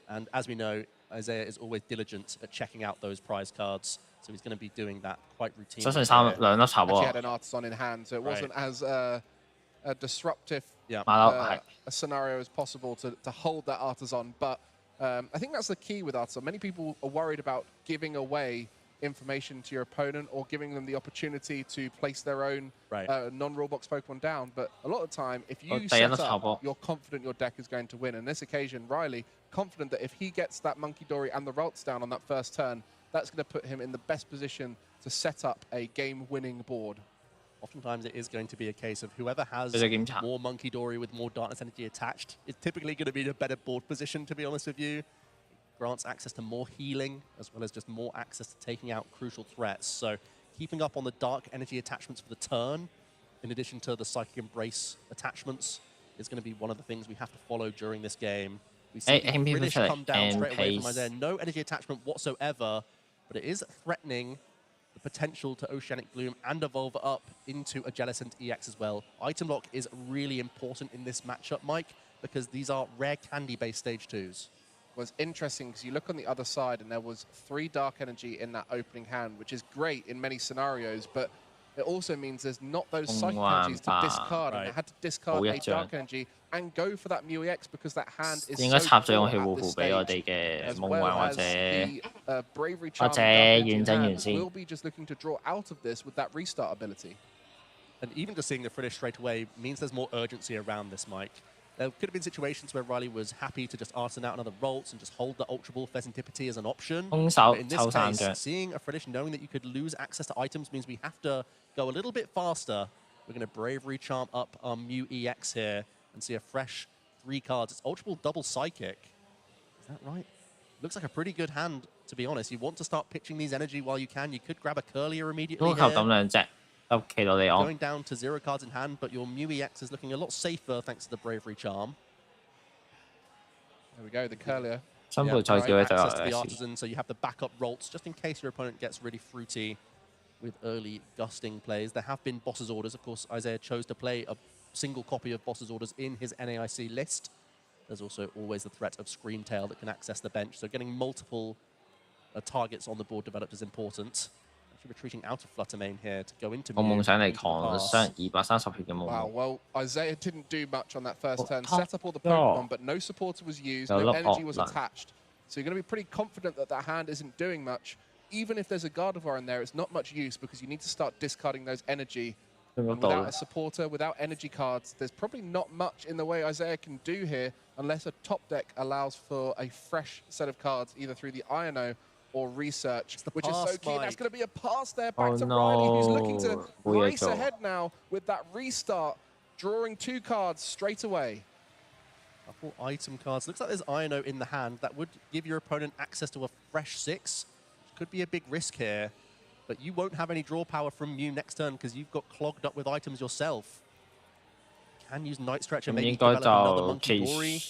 And as we know, Isaiah is always diligent at checking out those prize cards. So he's going to be doing that quite routinely. Actually had an Artisan in hand, so it wasn't as a disruptive a scenario as possible to hold that Artisan. But I think that's the key with Artisan. Many people are worried about giving away information to your opponent or giving them the opportunity to place their own non-rule box Pokemon down. But a lot of the time, if you set up, you're confident your deck is going to win. And this occasion, Riley, confident that if he gets that Monkey Dory and the Ralts down on that first turn, that's going to put him in the best position to set up a game-winning board. Oftentimes it is going to be a case of whoever has more Monkey Dory with more Darkness Energy attached is typically going to be in a better board position, to be honest with you. It grants access to more healing, as well as just more access to taking out crucial threats. So keeping up on the Dark Energy attachments for the turn, in addition to the Psychic Embrace attachments, is going to be one of the things we have to follow during this game. We see British come down straight away from Isaiah. No energy attachment whatsoever, but it is threatening the potential to Oceanic Bloom and evolve up into a Jellicent EX as well. Item lock is really important in this matchup, Mike, because these are rare candy-based stage 2s. Was interesting because you look on the other side and there was 3 Dark Energy in that opening hand, which is great in many scenarios, but it also means there's not those Psychic Energies to discard, and I had to discard a Dark Energy and go for that Mew EX because that hand is so poor at this stage, as well as the Bravery Charm will be just looking to draw out of this with that restart ability. And even just seeing the finish straight away means there's more urgency around this, Mike. There could have been situations where Riley was happy to just arson out another Ralts and just hold the Ultra Ball Pheasantipity as an option. But in this case, seeing a Frillish, knowing that you could lose access to items means we have to go a little bit faster. We're going to Bravery Charm up our Mew EX here and see a fresh 3 cards. It's Ultra Ball double Psychic. Is that right? Looks like a pretty good hand, to be honest. You want to start pitching these energy while you can. You could grab a Curlier immediately here. Going down to 0 cards in hand, but your Mew EX is looking a lot safer thanks to the Bravery Charm. There we go, the Curlier. Access to the Artisan, so you have the backup Ralts just in case your opponent gets really fruity with early gusting plays. There have been Boss's Orders. Of course, Isaiah chose to play a single copy of Boss's Orders in his NAIC list. There's also always the threat of Screamtail that can access the bench, so getting multiple targets on the board developed is important. Retreating out of Fluttermane here to go into Mew. Wow, well, Isaiah didn't do much on that first turn. Set up all the Pokemon, but no supporter was used, no energy was attached. So you're going to be pretty confident that that hand isn't doing much. Even if there's a Gardevoir in there, it's not much use because you need to start discarding those energy. And without a supporter, without energy cards, there's probably not much in the way Isaiah can do here unless a top deck allows for a fresh set of cards, either through the INO or research, which is so key. That's going to be a pass there back to Riley, who's looking to race ahead now with that restart, drawing 2 cards straight away. Couple item cards. Looks like there's INO in the hand. That would give your opponent access to a fresh 6. Could be a big risk here, but you won't have any draw power from Mew next turn because you've got clogged up with items yourself. Can use Night Stretcher, maybe develop another Monkey Dory.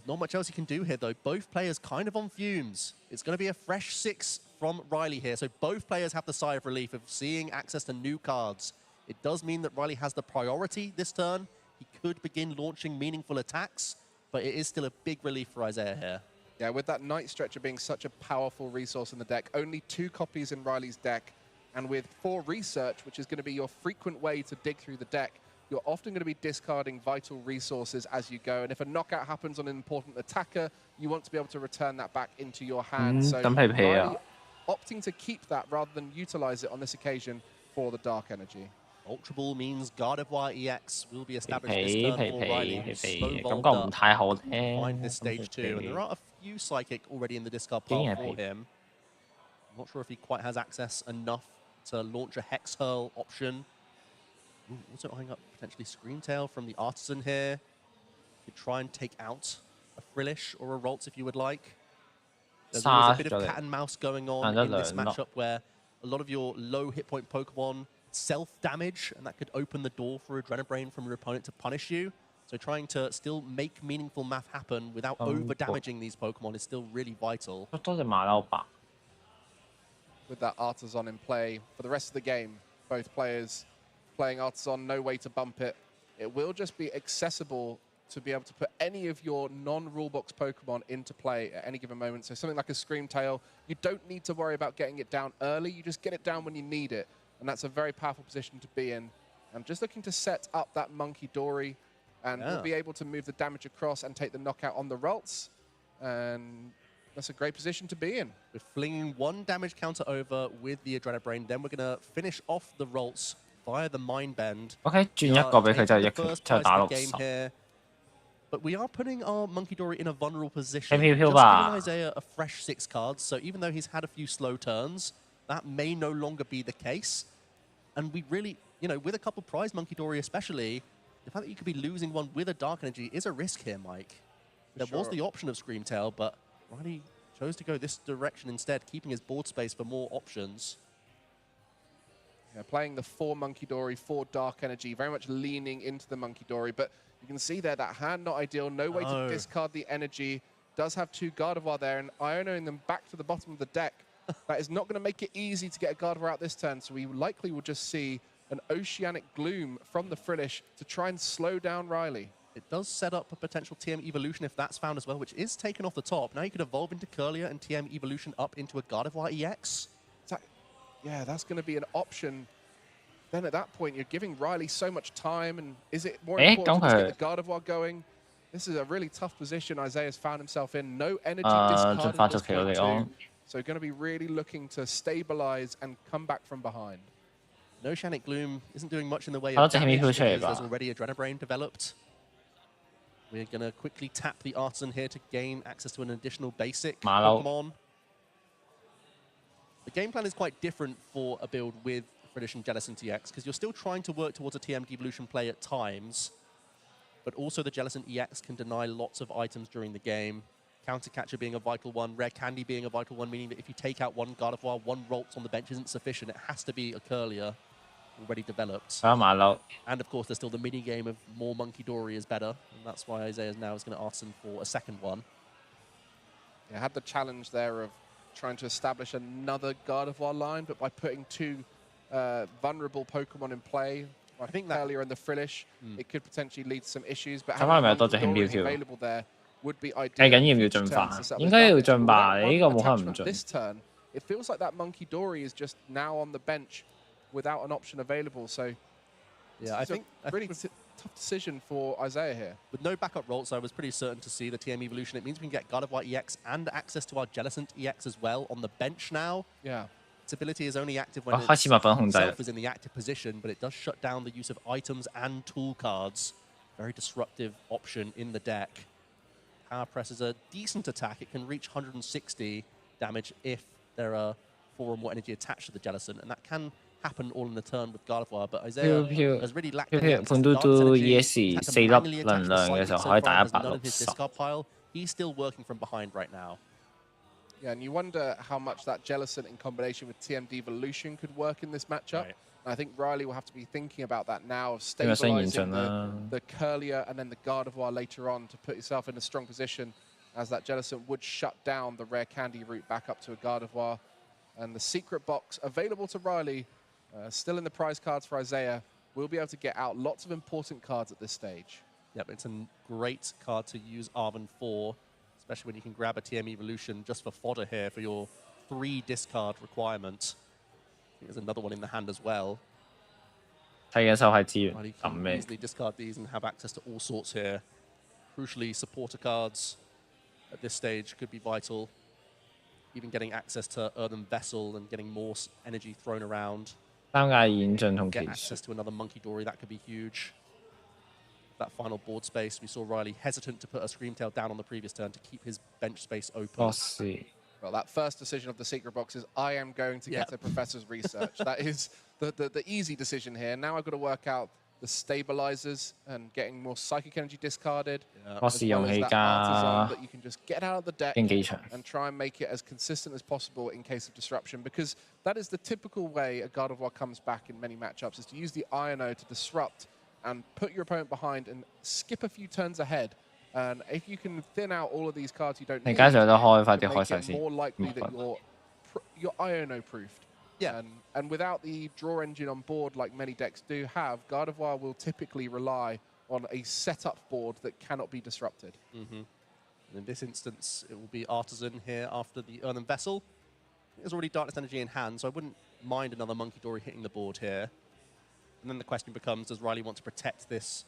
Not much else you can do here, though. Both players kind of on fumes. It's going to be a fresh 6 from Riley here. So both players have the sigh of relief of seeing access to new cards. It does mean that Riley has the priority this turn. He could begin launching meaningful attacks, but it is still a big relief for Isaiah here. Yeah, with that Night Stretcher being such a powerful resource in the deck, only 2 copies in Riley's deck, and with 4 research, which is going to be your frequent way to dig through the deck, you're often going to be discarding vital resources as you go. And if a knockout happens on an important attacker, you want to be able to return that back into your hand. So Riley opting to keep that rather than utilize it on this occasion for the Dark Energy. Ultra Ball means Gardevoir EX will be established this turn for Riley, who's slow-volved up behind this stage 2. And there are a few Psychic already in the discard pile for him. I'm not sure if he quite has access enough to launch a Hex Hurl option. Ooh, also eyeing up potentially Screamtail from the Artisan here. You could try and take out a Frillish or a Ralts if you would like. There's always a bit of cat and mouse going on in this matchup where a lot of your low hit point Pokemon self-damage, and that could open the door for Adrenabrain from your opponent to punish you. So trying to still make meaningful math happen without over-damaging these Pokemon is still really vital. With that Artisan in play for the rest of the game, both players playing Artisan, no way to bump it. It will just be accessible to be able to put any of your non-rulebox Pokemon into play at any given moment. So something like a Screamtail, you don't need to worry about getting it down early. You just get it down when you need it. And that's a very powerful position to be in. I'm just looking to set up that Monkey Dory, and we'll be able to move the damage across and take the knockout on the Ralts. And that's a great position to be in. We're flinging 1 damage counter over with the Adrenabrain. Then we're going to finish off the Ralts via the Mind Bend. OK， 轉一個俾佢就係打60。But we are putting our Monkey Dory in a vulnerable position. Just giving Isaiah a fresh 6 cards. So even though he's had a few slow turns, that may no longer be the case. And we really, you know, with a couple prize Monkey Dory especially, the fact that you could be losing one with a Dark Energy is a risk here, Mike. There was the option of Screamtail, but Riley chose to go this direction instead, keeping his board space for more options. Yeah, playing the 4 Monkey Dory, 4 Dark Energy, very much leaning into the Monkey Dory, but you can see there that hand not ideal, no way to discard the energy. Does have 2 Gardevoir there, and Ionoing them back to the bottom of the deck. That is not going to make it easy to get a Gardevoir out this turn, so we likely will just see an Oceanic Gloom from the Frillish to try and slow down Riley. It does set up a potential TM Evolution if that's found as well, which is taken off the top. Now you could evolve into Curlier and TM Evolution up into a Gardevoir EX. Yeah, that's going to be an option. Then at that point, you're giving Riley so much time, and is it more important to get the Gardevoir going? This is a really tough position Isaiah's found himself in. No energy discarded at this point too. So going to be really looking to stabilize and come back from behind. No Oceanic Gloom isn't doing much in the way of damage because there's already Adrenabrain developed. We're going to quickly tap the Artisan here to gain access to an additional basic Pokemon. The game plan is quite different for a build with British and Jellicent EX because you're still trying to work towards a TM devolution play at times, but also the Jellicent EX can deny lots of items during the game. Counter Catcher being a vital one, Rare Candy being a vital one, meaning that if you take out one Gardevoir, one Ralts on the bench isn't sufficient. It has to be a Curlier already developed. And of course, there's still the mini game of more Monkey Dory is better, and that's why Isaiah now is going to Artisan for a second one. Yeah, had the challenge there of trying to establish another Gardevoir line, but by putting two vulnerable Pokemon in play, I think that earlier in the Frillish, it could potentially lead to some issues. But having available there would be ideal. This turn, it feels like that Monkey Dory is just now on the bench without an option available. So, yeah, I think really tough decision for Isaiah here. With no backup Ralts, I was pretty certain to see the TM evolution. It means we can get Gardevoir EX and access to our Jellicent EX as well on the bench now. Yeah. Its ability is only active when itself is in the active position, but it does shut down the use of items and tool cards. Very disruptive option in the deck. Power Press is a decent attack. It can reach 160 damage if there are 4 or more energy attached to the Jellicent, and that can happen all in the turn with Gardevoir, but Isaiah has really lacked his discard pile. He's still working from behind right now. Yeah, and you wonder how much that Jellicent in combination with TM Devolution could work in this matchup. Right. And I think Riley will have to be thinking about that now, of stabilizing the Curlier and then the Gardevoir later on to put yourself in a strong position, as that Jellicent would shut down the Rare Candy route back up to a Gardevoir. And the secret box available to Riley, still in the prize cards for Isaiah, will be able to get out lots of important cards at this stage. Yep, it's a great card to use Arven for, especially when you can grab a TM Evolution just for fodder here for your 3 discard requirement. I think there's another one in the hand as well. You can easily discard these and have access to all sorts here. Crucially, supporter cards at this stage could be vital. Even getting access to Earthen Vessel and getting more energy thrown around. Get access to another Monkey Dory, that could be huge. That final board space, we saw Riley hesitant to put a Screamtail down on the previous turn to keep his bench space open. Well, that first decision of the secret box is I am going to get a Professor's Research. That is the easy decision here. Now I've got to work out the stabilizers and getting more psychic energy discarded. As well as that Artisan that you can just get out of the deck and try and make it as consistent as possible in case of disruption, because that is the typical way a Gardevoir comes back in many matchups, is to use the Iono to disrupt and put your opponent behind and skip a few turns ahead. And if you can thin out all of these cards you don't need, make it more likely that you're Iono-proofed. Yeah. And without the draw engine on board, like many decks do have, Gardevoir will typically rely on a setup board that cannot be disrupted. And in this instance, it will be Artisan here after the Earthen Vessel. There's already Darkness Energy in hand, so I wouldn't mind another Monkey Dory hitting the board here. And then the question becomes, does Riley want to protect this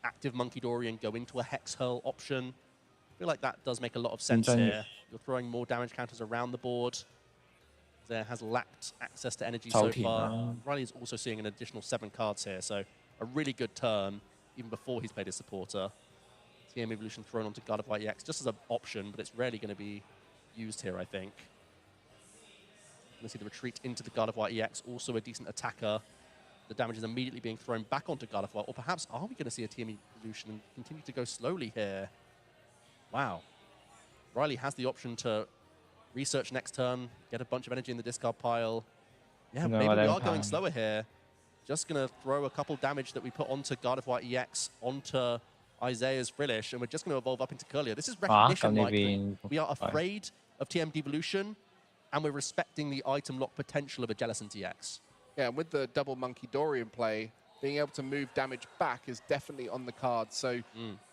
active Monkey Dory and go into a Hex Hurl option? I feel like that does make a lot of sense here. You're throwing more damage counters around the board. There has lacked access to energy so far. Riley is also seeing an additional 7 cards here, so a really good turn even before he's played his supporter. TM Evolution thrown onto Gardevoir EX just as an option, but it's rarely going to be used here, I think. Let's see the retreat into the Gardevoir EX, also a decent attacker. The damage is immediately being thrown back onto Gardevoir, or perhaps are we going to see a TM Evolution and continue to go slowly here? Wow. Riley has the option to research next turn, get a bunch of energy in the discard pile. Yeah, maybe we are going slower here. Just going to throw a couple damage that we put onto Gardevoir EX onto Isaiah's Frillish, and we're just going to evolve up into Curlier. This is recognition, Mike. We are afraid of TM Devolution, and we're respecting the item lock potential of a Jellicent EX. Yeah, and with the double Monkey Dory in play, being able to move damage back is definitely on the card. So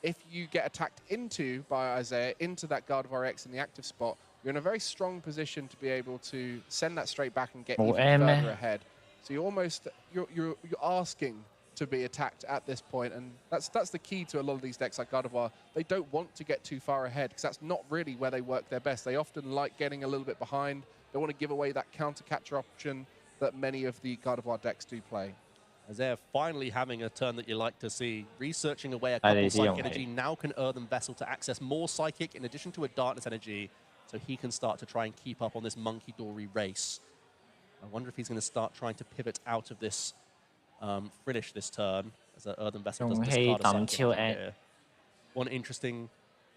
if you get attacked into by Isaiah, into that Gardevoir EX in the active spot, you're in a very strong position to be able to send that straight back and get even further ahead. So you're almost you're asking to be attacked at this point, and that's the key to a lot of these decks like Gardevoir. They don't want to get too far ahead because that's not really where they work their best. They often like getting a little bit behind. They want to give away that counter catcher option that many of the Gardevoir decks do play. Isaiah finally having a turn that you like to see. Researching away a couple Psychic Energy, now can Earthen Vessel to access more Psychic in addition to a Darkness Energy, so he can start to try and keep up on this Monkey Dory race. I wonder if he's going to start trying to pivot out of this Frillish this turn, as an Earthen Vessel does discard a Psychic here. One interesting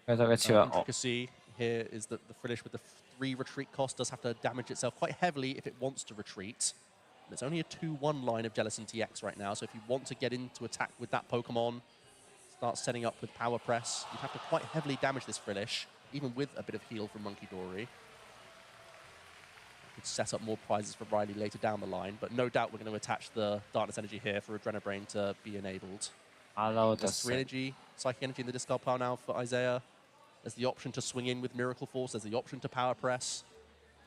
intricacy here is that the Frillish with the 3 retreat cost does have to damage itself quite heavily if it wants to retreat. There's only a 2-1 line of Jellicent TX right now, so if you want to get into attack with that Pokemon, start setting up with Power Press, you'd have to quite heavily damage this Frillish, even with a bit of heal from Monkey Dory. Could set up more prizes for Riley later down the line, but no doubt we're going to attach the Darkness Energy here for Adrenabrain to be enabled. There's 3 energy, Psychic Energy in the discard pile now for Isaiah. There's the option to swing in with Miracle Force, there's the option to Power Press.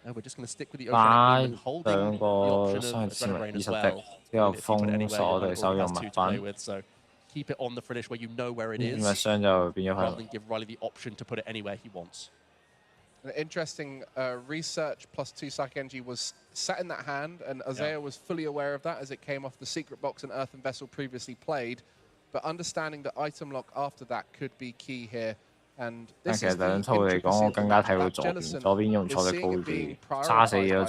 And we're just going to stick with the Oceanic Beam and holding the option of Adrenabrain as well. If you put it anywhere, you're has 2 to play with, so keep it on the Frillish where you know where it is, rather than give Riley the option to put it anywhere he wants. An interesting research plus 2 Psychic Energy was sat in that hand, and Isaiah was fully aware of that as it came off the Secret Box and Earthen Vessel previously played. But understanding the item lock after that could be key here. And this is the intricacy of that Jellicent is seeing it being prioritized by Isaiah,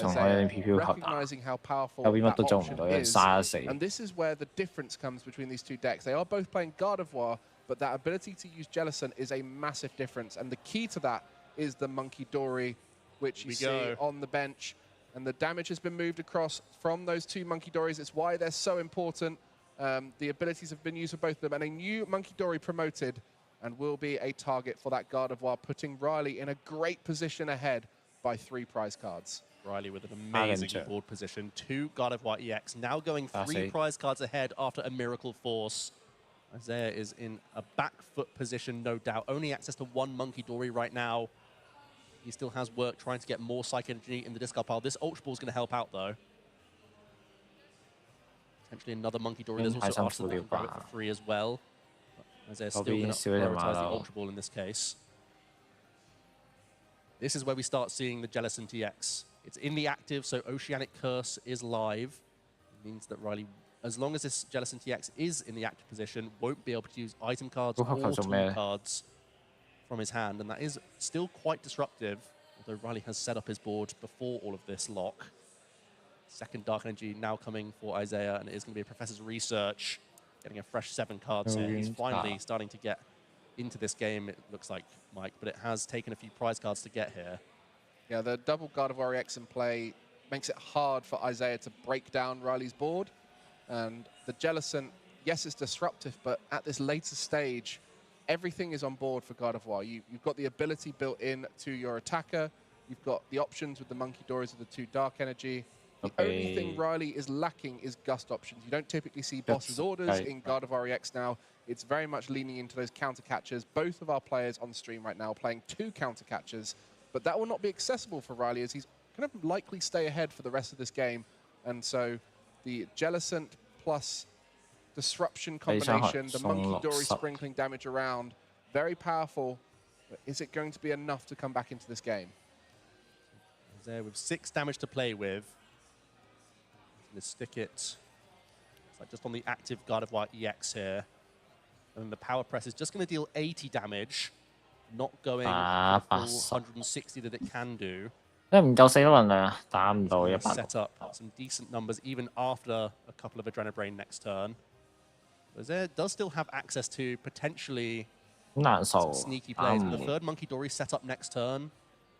recognizing how powerful that option is. And this is where the difference comes between these 2 decks. They are both playing Gardevoir, but that ability to use Jellicent is a massive difference. And the key to that is the Monkey Dory, which you see on the bench. And the damage has been moved across from those 2 Monkey Dories. It's why they're so important. The abilities have been used for both of them. And a new Monkey Dory promoted and will be a target for that Gardevoir, putting Riley in a great position ahead by 3 prize cards. Riley with an amazing board position. 2 Gardevoir EX, now going 3 prize cards ahead after a Miracle Force. Isaiah is in a back foot position, no doubt. Only access to 1 Monkey Dory right now. He still has work trying to get more Psychic Energy in the discard pile. This Ultra Ball is going to help out, though. Potentially another Monkey Dory. There's also Arsenal that can grab it for free as well. Isaiah's still going to prioritize the Ultra Ball in this case. This is where we start seeing the Jellicent EX. It's in the active, so Oceanic Curse is live. It means that Riley, as long as this Jellicent EX is in the active position, won't be able to use item cards or tool cards from his hand, and that is still quite disruptive, although Riley has set up his board before all of this lock. Second Dark Energy now coming for Isaiah, and it is going to be a Professor's Research. Getting a fresh 7 cards here. He's finally starting to get into this game, it looks like, Mike, but it has taken a few prize cards to get here. Yeah, the double Gardevoir EX in play makes it hard for Isaiah to break down Riley's board. And the Jellicent, yes, it's disruptive, but at this later stage, everything is on board for Gardevoir. You've got the ability built in to your attacker. You've got the options with the Monkey Dories of the 2 Dark Energy. The only thing Riley is lacking is gust options. You don't typically see Boss's Orders in Gardevoir EX now. It's very much leaning into those counter catchers. Both of our players on the stream right now playing 2 counter catchers, but that will not be accessible for Riley as he's going to likely stay ahead for the rest of this game. And so the Jellicent plus Disruption combination, the Monkey Dory sprinkling damage around, very powerful. But is it going to be enough to come back into this game? There with 6 damage to play with. Let's stick it. It's like just on the active Gardevoir EX here. And the Power Press is just going to deal 80 damage, not going the full 160 that it can do. Set up some decent numbers even after a couple of Adrenabrain next turn. Isaiah does still have access to potentially some sneaky plays. With the 3rd Monkey Dory set up next turn,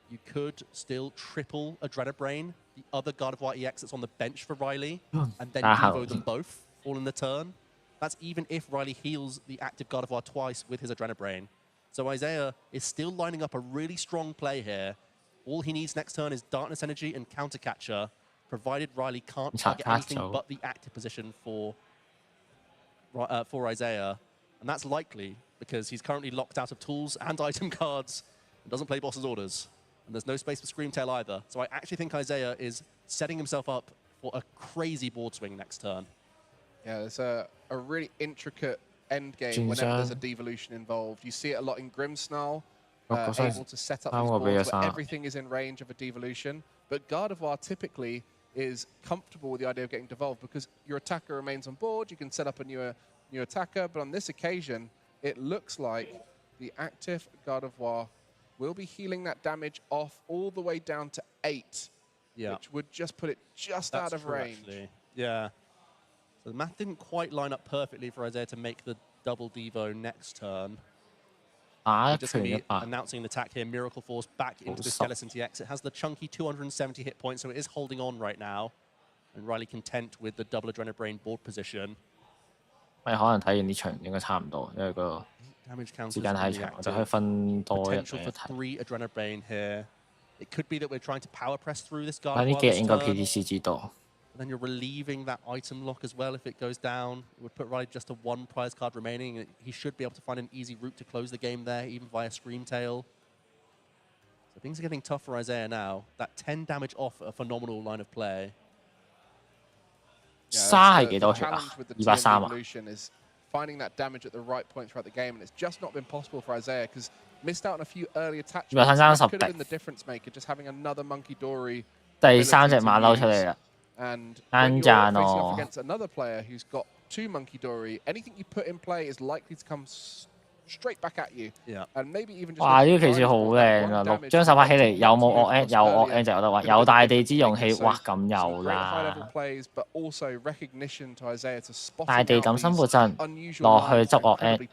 you could still triple Adrenabrain, the other Gardevoir EX that's on the bench for Riley, and then Devo them both, all in the turn. That's even if Riley heals the active Gardevoir twice with his Adrenabrain. So Isaiah is still lining up a really strong play here. All he needs next turn is Darkness Energy and Counter Catcher, provided Riley can't target anything but the active position for Isaiah. And that's likely because he's currently locked out of tools and item cards and doesn't play Boss's Orders. And there's no space for Screamtail either. So I actually think Isaiah is setting himself up for a crazy board swing next turn. Yeah, there's a really intricate end game whenever there's a devolution involved. You see it a lot in Grimmsnarl, able to set up these boards where everything is in range of a devolution. But Gardevoir typically is comfortable with the idea of getting devolved because your attacker remains on board. You can set up a new attacker, but on this occasion, it looks like the active Gardevoir will be healing that damage off all the way down to 8, which would just put it just out of range. Actually. Yeah. So the math didn't quite line up perfectly for Isaiah to make the double Devo next turn. Just going to be announcing an attack here. Miracle Force back into this Jellicent EX. It has the chunky 270 hit points, so it is holding on right now. And Riley content with the double Adrenabrain board position. 可能睇完呢場應該差唔多，因為個時間太長，我就可以分多一樣嘢睇。3 Adrenabrain here. It could be that we're trying to power press through this Gardevoir. 但呢幾日應該 PTCG 多。 And then you're relieving that item lock as well if it goes down. It would put Riley just to 1 prize card remaining. He should be able to find an easy route to close the game there, even via Screamtail. So things are getting tough for Isaiah now. That 10 damage off a phenomenal line of play. 沙係幾多血啊？230啊！ Finding that damage at the right point throughout the game, and it's just not been possible for Isaiah because missed out on a few early attachments. Could have been the difference maker, just having another Monkey Dory. 第3隻馬騮出嚟啦！ And when you're facing off against another player who's got 2 Monkey Dory, anything you put in play is likely to come straight back at you. Yeah. And maybe even just 哇！呢個騎士好靚啊，6張手法起嚟有冇惡 end？ 有惡 end 就有得玩，有大地之勇氣，哇咁有啦！大地抌生活陣落去執惡 end， 一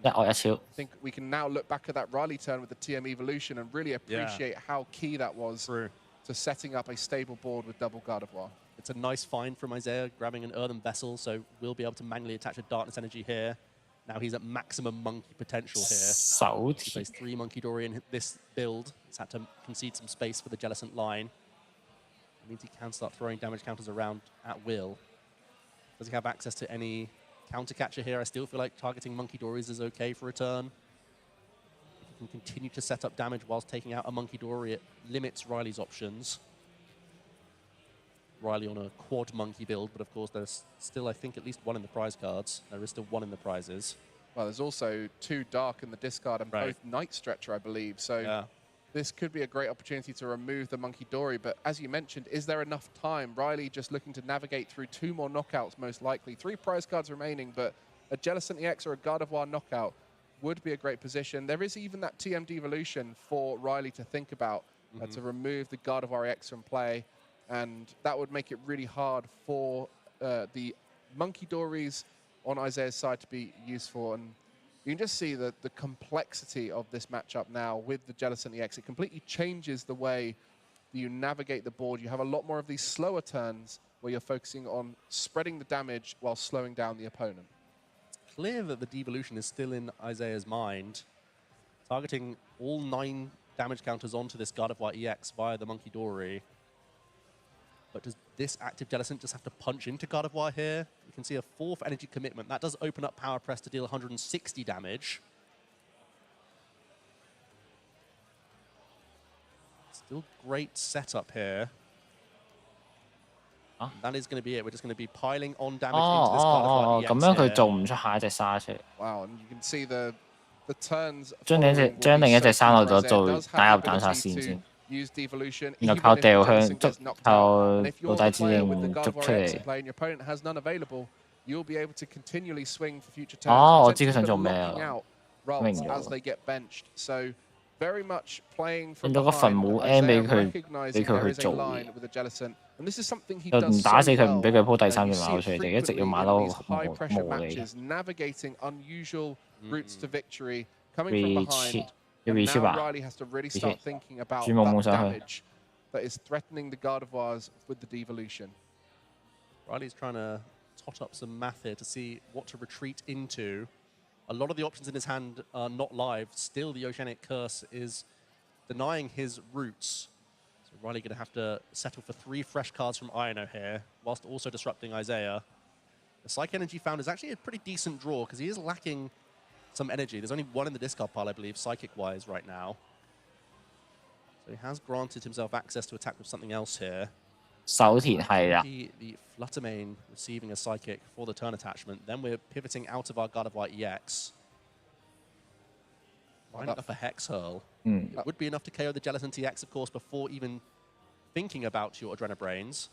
惡一超。I think we can now look back at that Riley turn with the TM evolution and really appreciate how key that was to setting up a stable board with double Gardevoir. It's a nice find from Isaiah, grabbing an earthen vessel, so we'll be able to manually attach a darkness energy here. Now he's at maximum monkey potential here. He plays 3 Monkey Dory in this build. He's had to concede some space for the Jellicent line. It means he can start throwing damage counters around at will. Does he have access to any counter catcher here? I still feel like targeting Monkey Dories is okay for a turn. If he can continue to set up damage whilst taking out a Monkey Dory, it limits Riley's options. Riley on a quad monkey build, but of course there's still, I think, at least 1 in the prize cards. There is still 1 in the prizes. Well, there's also 2 dark in the discard and both Night Stretcher, I believe. So this could be a great opportunity to remove the Monkey Dory. But as you mentioned, is there enough time? Riley just looking to navigate through 2 more knockouts, most likely. 3 prize cards remaining, but a Jellicent EX or a Gardevoir knockout would be a great position. There is even that TM devolution for Riley to think about to remove the Gardevoir EX from play. And that would make it really hard for the Monkey Dories on Isaiah's side to be useful. And you can just see the complexity of this matchup now with the Jellicent EX. It completely changes the way that you navigate the board. You have a lot more of these slower turns where you're focusing on spreading the damage while slowing down the opponent. It's clear that the devolution is still in Isaiah's mind, targeting all 9 damage counters onto this Gardevoir EX via the Monkey Dory. But does this active Jellicent just have to punch into Gardevoir here? You can see a 4th energy commitment. That does open up Power Press to deal 160 damage. Still great setup here. That is going to be it. We're just going to be piling on damage into this Gardevoir EX 咁樣佢做唔出下一隻沙出嚟。 Wow, and you can see the turns. 將另一隻沙落咗做打入彈殺線先。 Use devolution. 然後靠掉向靠老大之應捉出嚟。 Your opponent has none available. You'll be able to continually swing for future turns. 我知佢想做咩啊？明咗。 As they get benched. So very much playing from 變咗個墳墓 M 俾佢去做嘢。又唔打死佢，唔俾佢鋪第3隻馬騮出嚟，就一直要馬騮無理。 Navigating unusual routes to victory. Reach now Riley has to really start thinking about that damage that is threatening the Gardevoirs with the devolution. Riley's trying to tot up some math here to see what to retreat into. A lot of the options in his hand are not live. Still, the Oceanic Curse is denying his routes. So Riley going to have to settle for 3 fresh cards from Iono here, whilst also disrupting Isaiah. The Psych Energy found is actually a pretty decent draw, because he is lacking some energy. There's only 1 in the discard pile, I believe, psychic-wise right now. So he has granted himself access to attack with something else here. 手田係啦。 The Fluttermane receiving a psychic for the turn attachment. Then we're pivoting out of our Gardevoir EX. Lining up a Hex Hurl. It would be enough to KO the Jellicent EX, of course, before even thinking about your Adrenabrains.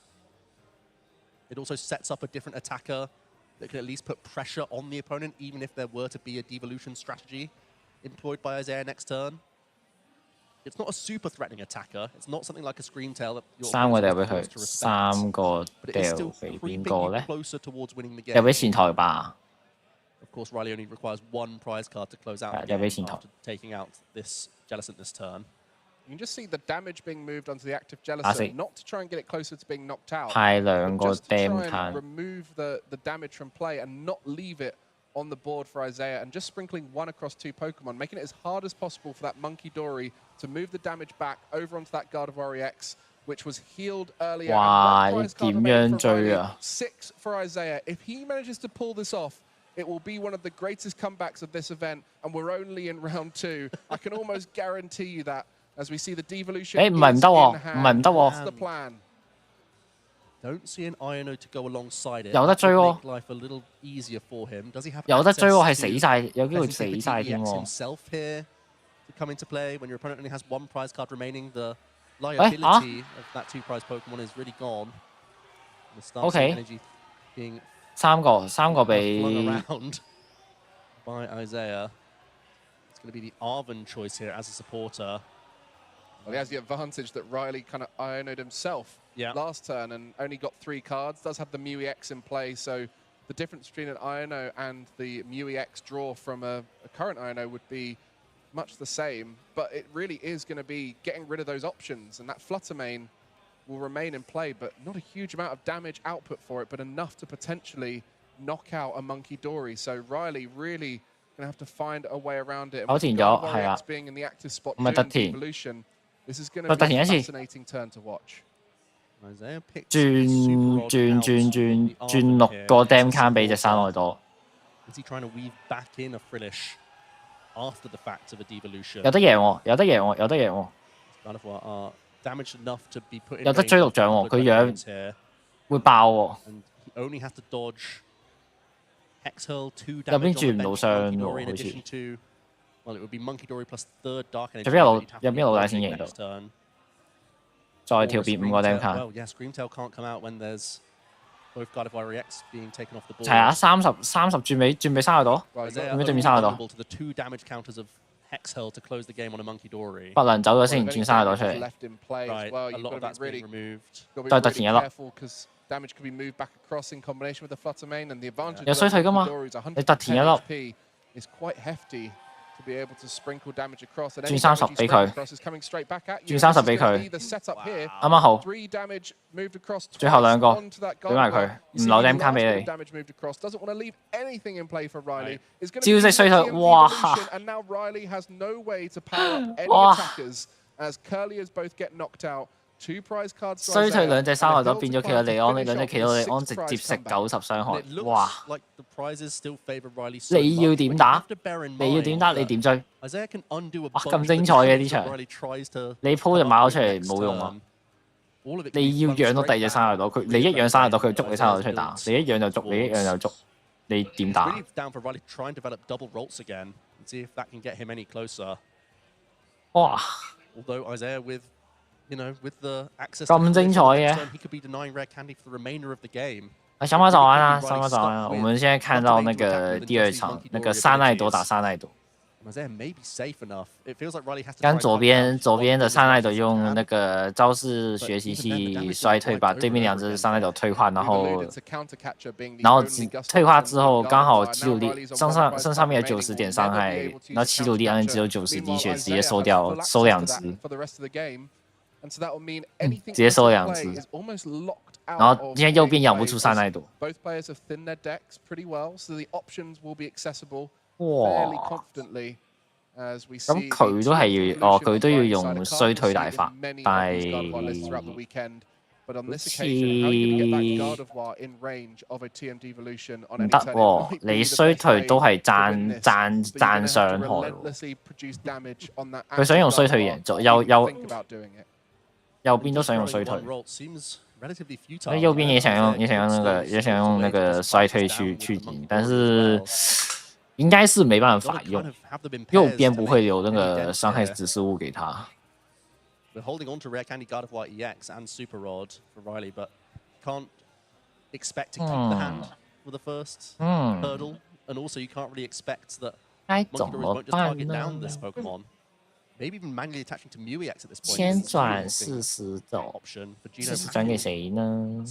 It also sets up a different attacker that can at least put pressure on the opponent, even if there were to be a devolution strategy employed by Isaiah next turn. It's not a super threatening attacker. It's not something like a Screamtail that you're supposed to respect. But it is still creeping you closer towards winning the game. Of course, Riley only requires one prize card to close out the game after taking out this Jellicent this turn. You can just see the damage being moved onto the active Jellicent, not to try and get it closer to being knocked out, but just to try and remove the damage from play and not leave it on the board for Isaiah, and just sprinkling one across 2 Pokemon, making it as hard as possible for that Monkey Dory to move the damage back over onto that Gardevoir EX, which was healed earlier. Wow, 點樣追啊 6 for Isaiah. If he manages to pull this off, it will be one of the greatest comebacks of this event, and we're only in round 2. I can almost guarantee you that. As we see the devolution is in hand. What's the plan? Don't see an Iono to go alongside it. 有得追喎 Make life a little easier for him. Does he have 有得追喎，係 access 死晒，有機會 to 死晒添 PTCG 喎。 himself here to come into play when your opponent only has 1 prize card remaining? The liability of that 2 prize Pokemon is really gone. The start energy being 三個俾 flung around by Isaiah. It's going to be the Arven choice here as a supporter. Well, he has the advantage that Riley kind of Iono'd himself last turn and only got 3 cards. Does have the Mew EX in play, so the difference between an Iono and the Mew EX draw from a current Iono would be much the same. But it really is going to be getting rid of those options, and that Fluttermane will remain in play, but not a huge amount of damage output for it, but enough to potentially knock out a Monkey Dory. So Riley really going to have to find a way around it. And with Gardevoir EX being in the active spot during devolution, this is going to be a fascinating turn to watch. 轉6個 Dam 卡俾隻山外多。Is he trying to weave back in a Frillish after the fact of a devolution? 有得贏喎，有得贏喎，有得贏喎。Gardevoir are damaged enough to be put in 有得追6獎喎，佢樣會爆喎。And he only has to dodge Hex Hurl 2 入邊 damage 轉唔到 on 傷 the bench. Monkey 喎， Dory in 好 addition 似。 to, well, it would be Monkey Dory plus 3rd Dark Energy. 除非入邊老大先贏到。 再跳變5個 Dam 卡。Well, yeah, Screamtail can't come out when there's both Gardevoir EX being taken off the board. 係啊，30轉俾山外朵，轉俾對面山外朵。 to the 2 damage counters of Hex Hurl to close the game on a Monkey Dory. 不能走咗先，轉山外朵出嚟。 Right, a lot of that's being removed. 再突然一粒。 Damage could be moved back across in combination with the Fluttermane, and the advantage 有衰退㗎嘛？你突然一粒。 is quite hefty to be able to sprinkle damage across. 轉30俾佢。轉30俾佢。啱啱好。最後2個俾埋佢，唔留 Dam 卡俾你。招式衰退，哇！哇！衰退2隻山外朵變咗企到利安，你2隻企到利安直接食90傷害，哇！你要點打？你要點打？你點追？哇！咁精彩嘅呢場，你鋪隻馬出嚟冇用啊！你要養到第2隻山外朵，你一養山外朵，佢捉你山外朵出嚟打，你一養就捉，你一養就捉，你點打？哇！ You know, with the access 咁精彩嘅， he could be denying rare candy for the remainder of the game. 小马早安啊，小马早安啊！我们现在看到那个第2场，那个山奈朵打山奈朵。刚左边的山奈朵用那个招式学习器衰退，把对面2只山奈朵退化，然后退化之后刚好奇鲁力上面有90点伤害，然后奇鲁力只有90滴血，直接收掉收2只。 直接收2只，然后现在右边养不出山奈朵。哇！咁佢都係要，佢都要用衰退大法，但係好似唔得喎，你衰退都係賺傷害喎。佢想用衰退贏咗，右邊都想用衰退，右邊也想用那個衰退去贏，但是應該是沒辦法用，右邊不會有那個傷害指示物給他。We're holding on to Rare Candy, Gardevoir EX, and Super Rod for Riley, but can't expect to keep the hand for the first hurdle. And also, you can't really expect that Monkey Dories won't just target down this Pokemon. Maybe even manually attaching to Mew EX at this point. 先转40走，40转给谁呢？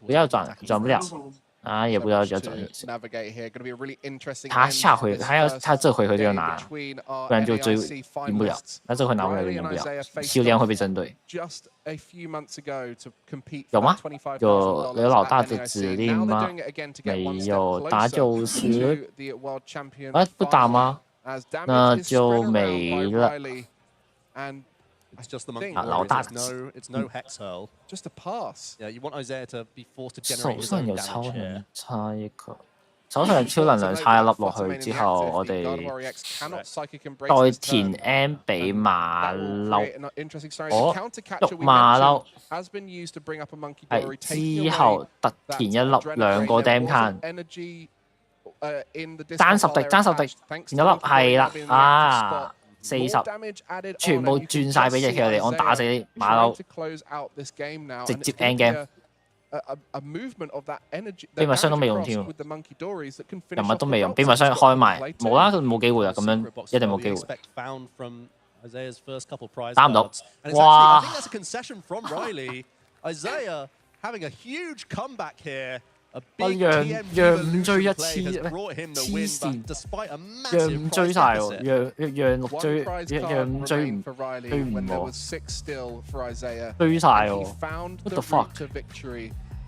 不要转，转不了。啊，也不知道要转。他下回他这回合就要拿，不然就追赢不了。那这回拿不了就赢不了，修炼会被针对。有吗？有老大的指令吗？没有，打90。啊，不打吗？那就没了。It's just the monkey. It's no hex hurl. Just a pass. Yeah, you want Isaiah to be forced to generate his own damage here. 差一個，手上超能量差一粒落去之後，我哋再填 M 俾馬騮，我喐馬騮，係之後特填一粒兩個 Dam can，爭十滴，填一粒係啦，啊！40，全部轉晒俾隻奇嚟，我打死馬騮，直接 end game。秘密箱都未用添，人物都未用，秘密箱開埋，冇啦，佢冇機會啦，咁樣一定冇機會。打唔到，哇！我讓五追一次，黐線，讓五追晒喎，讓六追，讓五追唔喎，追晒喎 ，what the fuck？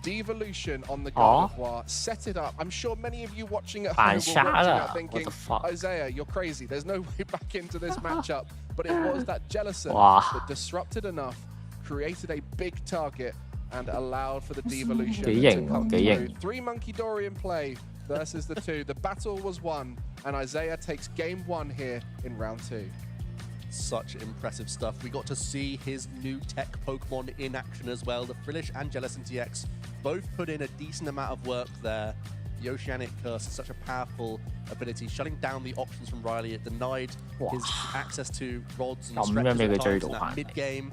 Devolution on the Gardevoir, set it up. I'm sure many of you watching at home will watch it thinking, Isaiah, you're crazy. There's no way back into this matchup. But it was that Jellicent that disrupted enough, created a big target, and allowed for the devolution to come through. 3 Monkey Dory in play versus the 2. The battle was won, and Isaiah takes game 1 here in round 2. Such impressive stuff. We got to see his new tech Pokemon in action as well. The Frillish and Jellicent EX both put in a decent amount of work there. The Oceanic Curse is such a powerful ability, shutting down the options from Riley. It denied his access to rods and stretches in that mid-game.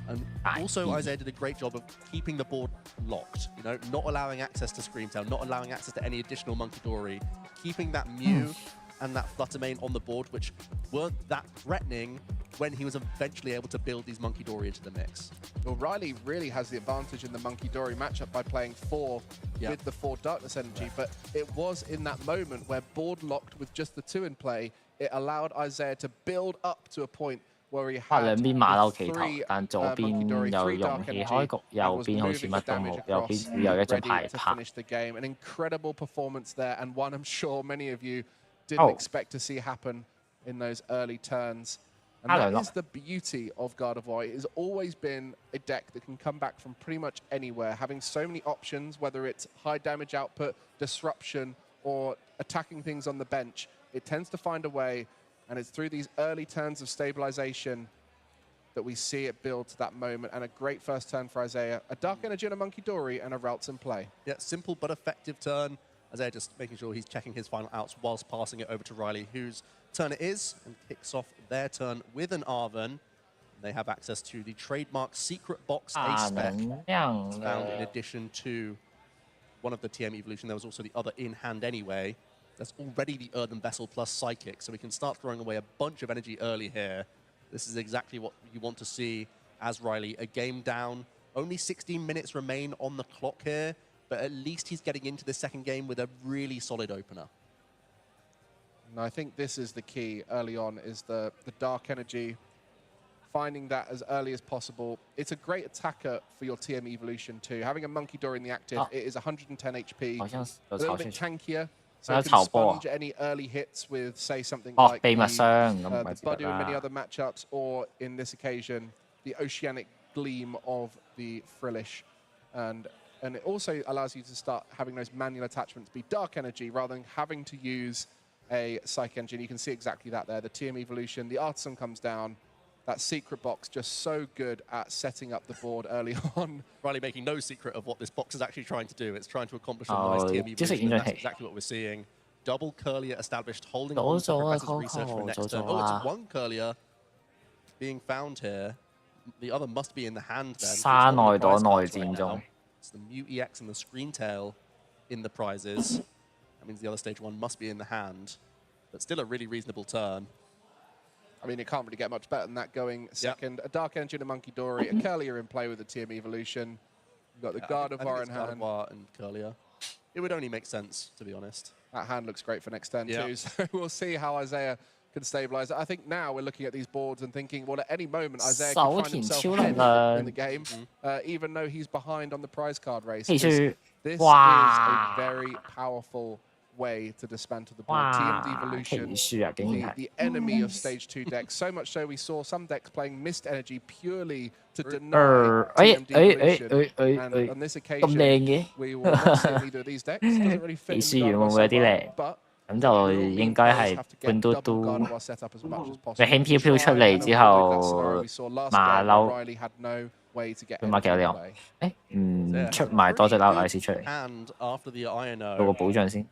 And also, Isaiah did a great job of keeping the board locked, you know, not allowing access to Screamtail, not allowing access to any additional Monkey Dory, keeping that Mew and that Fluttermane on the board, which weren't that threatening when he was eventually able to build these Monkey Dory into the mix. Well, Riley really has the advantage in the Monkey Dory matchup by playing 4 with the 4 Darkness Energy, but it was in that moment where board locked with just the 2 in play, it allowed Isaiah to build up to a point where he had 兩邊馬騮企頭，但左邊又容易開局，右邊好似乜都冇，右邊只有一張牌拍。An incredible performance there, and one I'm sure many of you didn't expect to see happen in those early turns. And that is the beauty of Gardevoir. It has always been a deck that can come back from pretty much anywhere, having so many options, whether it's high damage output, disruption, or attacking things on the bench. It tends to find a way, and it's through these early turns of stabilization that we see it build to that moment. And a great first turn for Isaiah. A Dark Energy and a Monkey Dory and a Routes in play. Yeah, simple but effective turn. Isaiah just making sure he's checking his final outs whilst passing it over to Riley, whose turn it is, and kicks off their turn with an Arven. They have access to the trademark Secret Box A-Spec, found in addition to one of the TM Evolution. There was also the other in-hand anyway. That's already the Earthen Vessel plus Psychic, so we can start throwing away a bunch of energy early here. This is exactly what you want to see as Riley. A game down, only 16 minutes remain on the clock here, but at least he's getting into the second game with a really solid opener. And I think this is the key early on, is the Dark Energy, finding that as early as possible. It's a great attacker for your TM Evolution too. Having a Monkey Dory in the active, it is 110 HP, a little bit tankier, so it can sponge any early hits with, say, something like the Budu in many other matchups, or in this occasion, the Oceanic Gleam of the Frillish. And it also allows you to start having those manual attachments be Dark Energy rather than having to use a Psych Engine. You can see exactly that there. The TM Evolution, the Artisan comes down. That Secret Box just so good at setting up the board early on. Riley making no secret of what this box is actually trying to do. It's trying to accomplish a nice TM Evolution, and that's exactly what we're seeing. Double Curlier established, holding on to Professor's research for next turn. Oh, it's one Curlier being found here. The other must be in the hand then. 沙內朵內戰中。It's the Mute EX and the Screen Tail in the prizes. That means the other stage 1 must be in the hand. But still a really reasonable turn. I mean, it can't really get much better than that going second. A Dark Energy and a Monkey Dory. A Curlier in play with the TM Evolution. You've got the Gardevoir in hand. Gardevoir and Curlier. It would only make sense, to be honest. That hand looks great for next turn too. So we'll see how Isaiah can stabilize it. I think now we're looking at these boards and thinking, well, at any moment, Isaiah can find himself ahead in the game, even though he's behind on the prize card race. This is a very powerful way to dismantle the board. TM Evolution, the enemy of stage 2 decks. So much so we saw some decks playing Mist Energy purely to deny TM Evolution. And on this occasion, we will not see either of these decks. Doesn't really fit in, but 咁就應該係半嘟嘟，佢輕飄飄出嚟之後，馬騮佢馬幾多料？出埋多隻撈奶絲出嚟，做個保障先。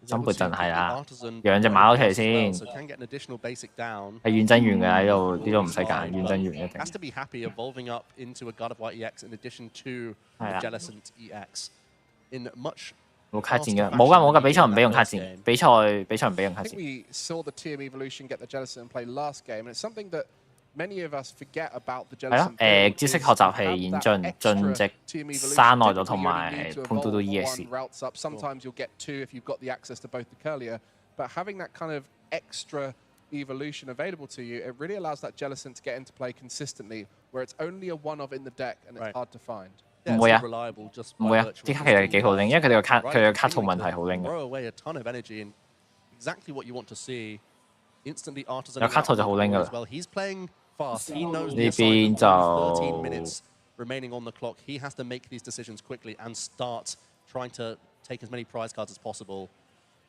深撥陣係啦，養隻馬騮出嚟先，係遠真遠嘅喺度，呢度唔使揀，遠真遠一定。冇卡戰嘅，冇㗎，比賽唔俾用卡戰，比賽唔俾用卡戰。We saw the TM Evolution get the Jellicent play last game, and it's something that many of us forget about the Jellicent. 係咯，知識學習係演進值山內咗同埋潘嘟嘟 EX。 Sometimes you'll get 2 if you've got the access to both the Curlier, but having that kind of extra evolution available to you, it really allows that Jellicent to get into play consistently, where it's only a one-of in the deck and it's hard to find. 唔會啊，唔會啊！啲卡其實幾好拎，因為佢哋嘅卡套問題好拎嘅。有卡套就好拎㗎啦。呢邊就remaining on the clock, he has to make these decisions quickly and start trying to take as many prize cards as possible.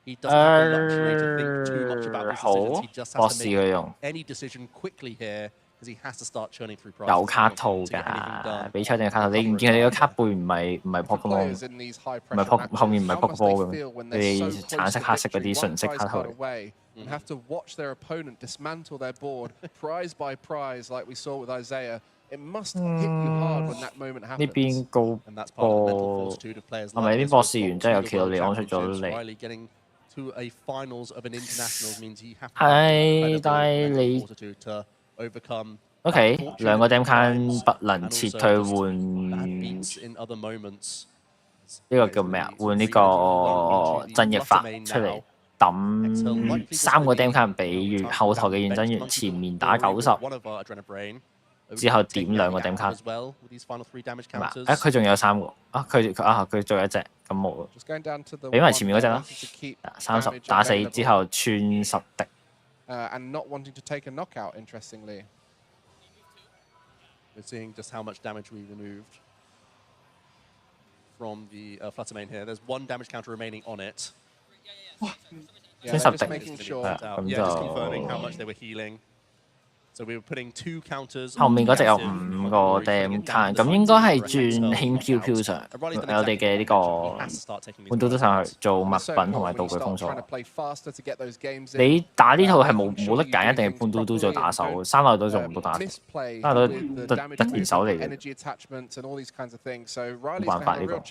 He doesn't have the luxury to think too much about these decisions. He just has to make any decision quickly here. He has to start churning through prizes. 有卡套㗎，比賽定係卡套。你唔見佢哋個卡背唔係 Pokemon， 唔係後面唔係 Pokeball 嘅咩？佢哋橙色、黑色嗰啲純色卡套。And have to watch their opponent dismantle their board prize by prize, like we saw with Isaiah. It must hit you hard when that moment happens. 呢邊高波，係咪呢邊博士完真係有企到利安出咗嚟？係，但係你。OK， 兩個 Dam Can 不能撤退換呢個叫咩啊？換呢個真翼法出嚟抌3個 Dam Can 俾後台嘅遠真員，前面打90，之後點2個 Dam Can。佢仲有3個啊！佢仲有一隻咁冇，俾埋前面嗰隻啦。30打4之後穿10滴。And not wanting to take a knockout, interestingly. We're seeing just how much damage we removed from the Fluttermane here. There's 1 damage counter remaining on it. Just making sure. Just confirming how much they were healing. So we were putting 2 counters. 後面嗰隻有5個 Dam Can， 咁應該係轉輕飄飄上，我哋嘅呢個半都上去做物品同埋道具封鎖。你打呢套係冇得揀，一定係半都做打手，山內都做唔到打手，山內都得件手嚟嘅，冇辦法呢個。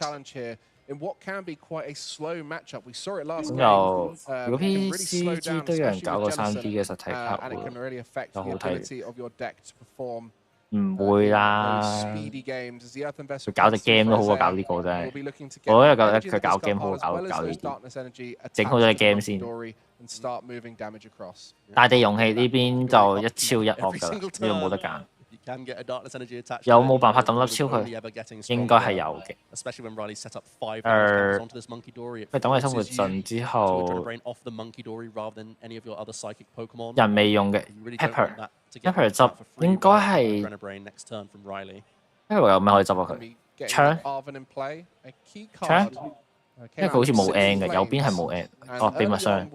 In what can be quite a slow matchup, we saw it last game. 如果 PTCG 都有人搞個3D 嘅實體卡喎，就好睇。唔會啦，佢搞隻 game 都好過搞呢個啫。我都覺得佢搞 game 好過搞呢啲，整好咗隻 game 先。大地勇氣呢邊就1超1惡㗎啦，呢度冇得揀。有冇辦法抌粒超佢？應該係有嘅。佢等佢生活陣之後，人未用嘅 Pepper 執應該係 Pepper 有咩可以執啊佢？槍？因為佢好似冇 N 嘅，右邊係冇 N。哦，秘密箱。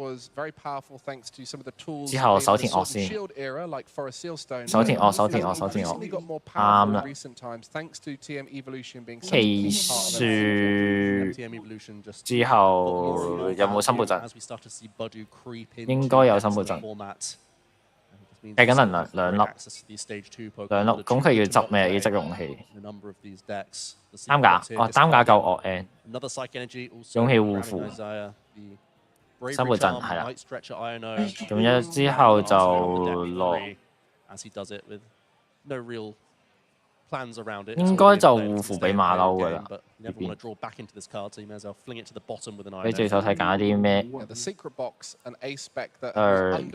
之後手田惡先。手田惡。啱啦。奇樹之後有冇深布陣？應該有深布陣。計緊能量2粒，咁佢要執咩？要執勇氣。擔架，擔架夠惡 N， 勇氣護符，生活陣係啦。咁一之後就落。應該就護符俾馬騮㗎啦。呢邊俾對手睇揀一啲咩？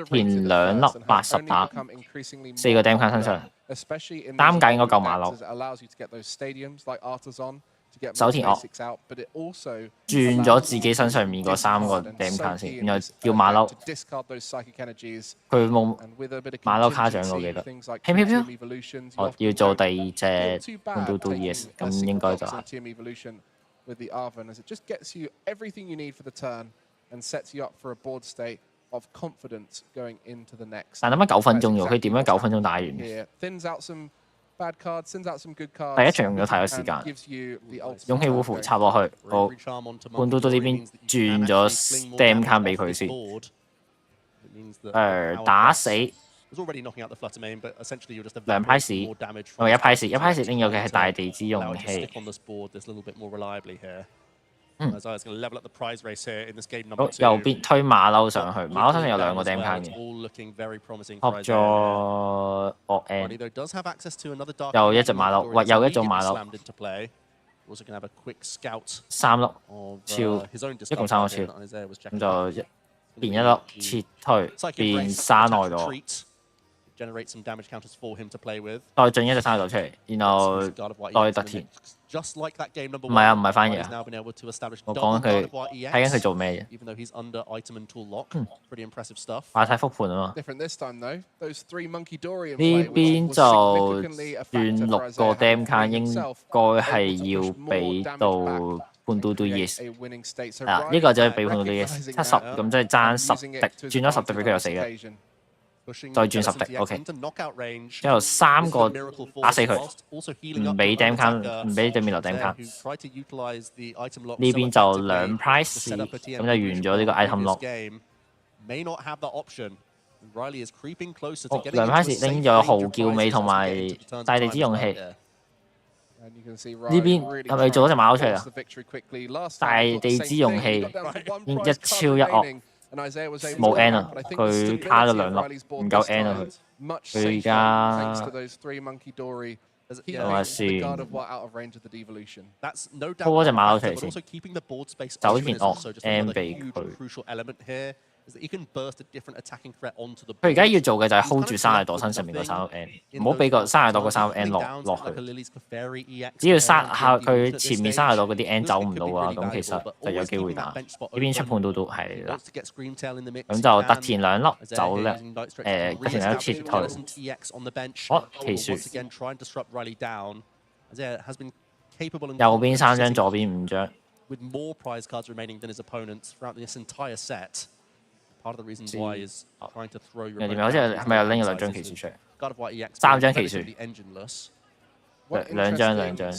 填2粒80打，4個 Dam 卡身上，擔架應該夠馬騮。手填惡，轉咗自己身上面嗰3個 Dam 卡先，然後叫馬騮。佢冇馬騮卡獎我記得。飄飄飄，我要做第2隻半嘟嘟 yes， 咁應該就係。但諗緊9分鐘喎，佢點樣9分鐘打完？第一場用咗太多時間，勇氣護符插落去，好半嘟嘟呢邊轉咗 Dam 卡俾佢先，打死2派士，1派士，1派士拎咗嘅係大地之勇氣。好，右邊推馬騮上去，馬騮身上有2個 Dam 卡嘅，學咗惡 N， 又一隻馬騮，喂，又一種馬騮，3粒超，一共3個超，咁就變1粒撤退，變山內度。再進一隻山內度出嚟，然後再特填。唔係啊，唔係翻譯啊，我講緊佢睇緊佢做咩嘅。馬太覆盤啊嘛。呢邊就轉6個 Dam 卡，應該係要俾到半嘟嘟 yes。啊，呢個就係俾半嘟嘟 yes，70，咁即係爭10滴，轉咗10滴俾佢就死啦。再轉10滴 ，OK。之後3個打死佢，唔俾 Dam 卡，唔俾對面留 Dam 卡。呢邊就2 price， 咁就完咗呢個 item lock。2 price 拎咗號叫尾同埋大地之勇氣。呢邊係咪做咗隻馬騮出嚟啊？大地之勇氣1超1惡。冇 N 啊，佢卡咗2粒，唔夠 N 啊佢而家睇下先，鋪嗰隻馬騮出嚟先，走前惡 N 俾佢。佢而家要做嘅就係 hold 住山崖朵身上面嗰3粒 N， 唔好俾個山崖朵嗰3粒 N 落去。只要佢前面山崖朵嗰啲 N 走唔到啊，咁其實就有機會打。呢邊出判到都係啦，咁就特填2粒走咧，特填2粒撤退。好，奇樹。右邊3張，左邊5張。又點樣？好似係咪又拎咗2張騎士出嚟？3張騎士，2張2張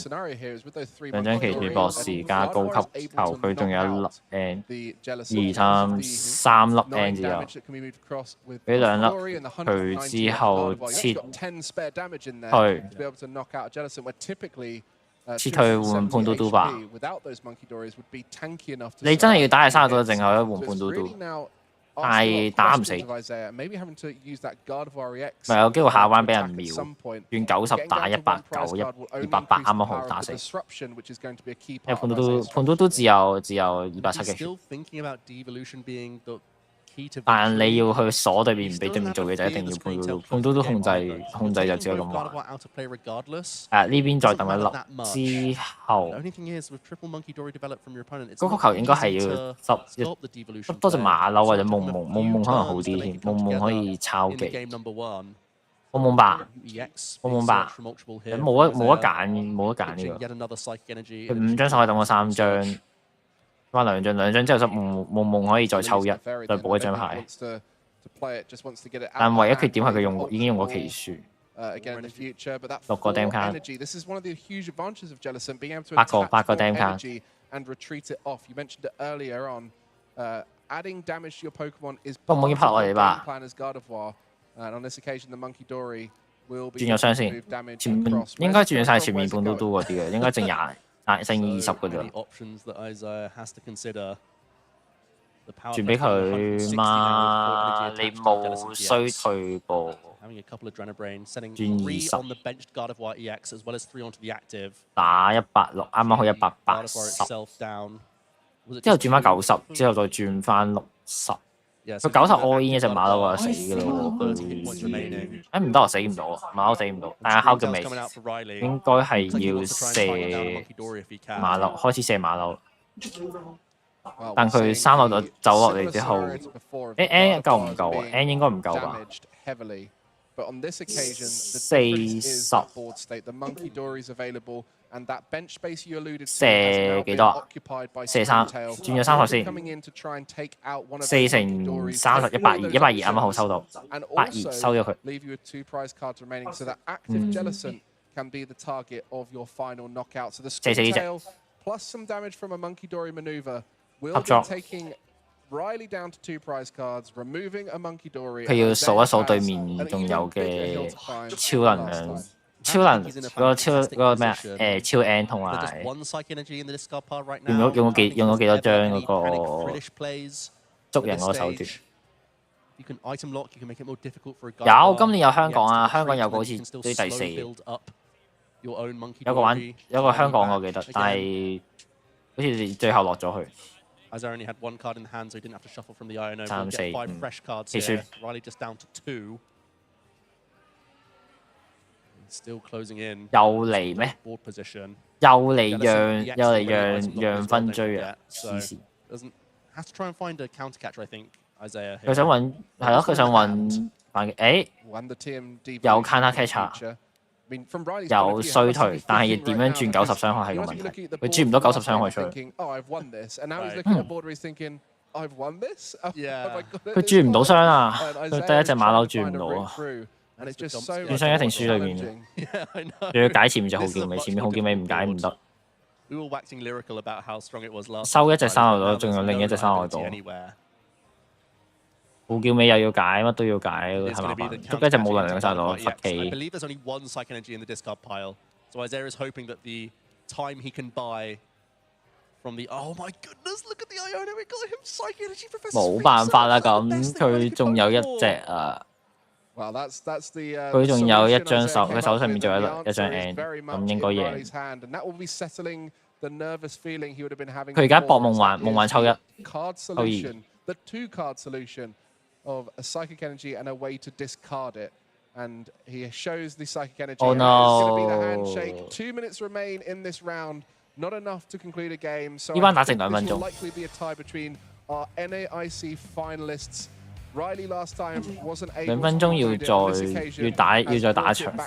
騎士博士加高級球，佢仲有1粒 N， 2、3粒 N 之後，俾2粒佢之後撤退換判嘟嘟吧。你真係要打係3個多，淨係可以換判嘟嘟。但係打唔死，咪有機會下彎俾人秒，轉90打190、280啱啱好打死。因為判嘟嘟只有270嘅，但你要去鎖對面唔俾對面做嘅就一定要判嘟嘟控制就只有咁玩。呢邊再等1粒之後，嗰個球應該係要執多隻馬騮或者夢夢可能好啲添，夢可以抄技。夢吧，冇得揀呢個。佢5張手可以等我3張。翻2張之後就夢可以再抽1，再補1張牌。但唯一缺點係佢已經用過奇樹。6個 Dam 卡，8個 Dam 卡。不過唔可以拍落嚟吧？ And on this occasion, the Monkey Dory will be 轉咗雙先，應該轉咗晒全面半嘟嘟嗰啲嘅，應該剩20嘅咋。轉俾佢嘛，你冇衰退步。轉20，打160，啱啱好180，之後轉翻90，之後再轉翻60。佢90 all in 一隻馬騮就死㗎咯喎！誒唔得啊，死唔到啊，馬騮死唔到，但係敲嘅未，應該係要射馬騮，開始射馬騮。但佢3樓就走落嚟之後，N 夠唔夠啊 ？N 應該唔夠吧？40。射幾多啊？射3，轉咗30先。4乘30，120，120啱啱好收到，82收咗佢。射死呢隻。合作。佢要數一數對面仲有嘅超能量。超能嗰個咩啊？超 N 同埋用咗幾多張嗰個捉人嗰個手段？有今年有香港啊，香港有個好似啲第4，有個香港我記得，但係好似最後落咗去。3、4、5，奇書。又嚟咩？又嚟讓分追啊！黐線。佢想揾係咯，佢想揾誒有 counter catcher， 有衰退，但係點樣轉90傷害係個問題。佢轉唔到90傷害出去。佢轉唔到傷啊！佢得一隻馬騮轉唔到啊！轉雙一定輸裏面嘅，仲要解前面就好叫尾，前面好叫尾唔解唔得。收一隻3號島，仲有另一隻3號島。好叫尾又要解，乜都要解，係麻煩。捉一隻冇能量嘅3號島，罰企。冇辦法啦，咁佢仲有一隻啊。佢仲有一張手，佢手上面仲有一張 N， 咁應該贏。佢而家搏夢幻抽1，抽2。Oh no！ 呢班打剩2分鐘。2分鐘要再打場，高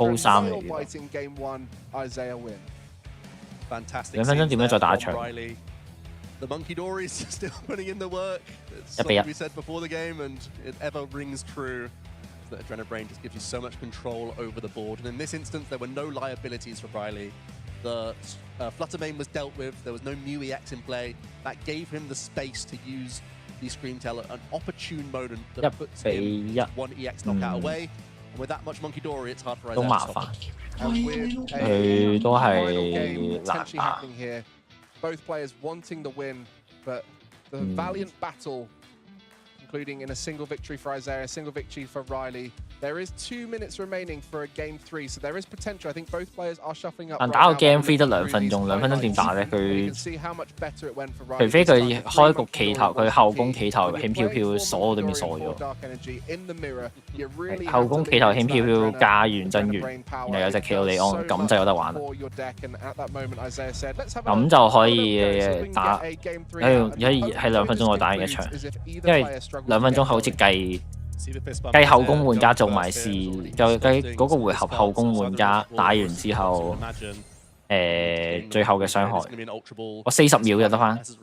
3嚟嘅。2分鐘點樣再打場？1-1。That Adrenabrain just gives you so much control over the board. And in this instance, there were no liabilities for Riley. The Fluttermane was dealt with. There was no Mew EX in play. That gave him the space to use the Screamtail at an opportune moment that puts him one EX knockout away. And with that much Monkey Dory, it's hard for Isaiah to stop. 佢都係難打。 Both players wanting the win, but the valiant battle concluding in a single victory for Isaiah, a single victory for Riley. There is 2 minutes remaining for a game 3, so there is potential. I think both players are shuffling up. 但打個 game 3得2分鐘，2分鐘點打咧？佢除非佢開局企頭，佢後攻企頭輕飄飄鎖對面鎖咗。後攻企頭輕飄飄加完真完，然後有隻企到李安，咁就有得玩啦。咁就可以打，可以喺2分鐘內打完一場，因為2分鐘好似計後宮玩家做埋事，就計嗰個回合後宮玩家打完之後，最後嘅傷害，我40秒就得翻。盡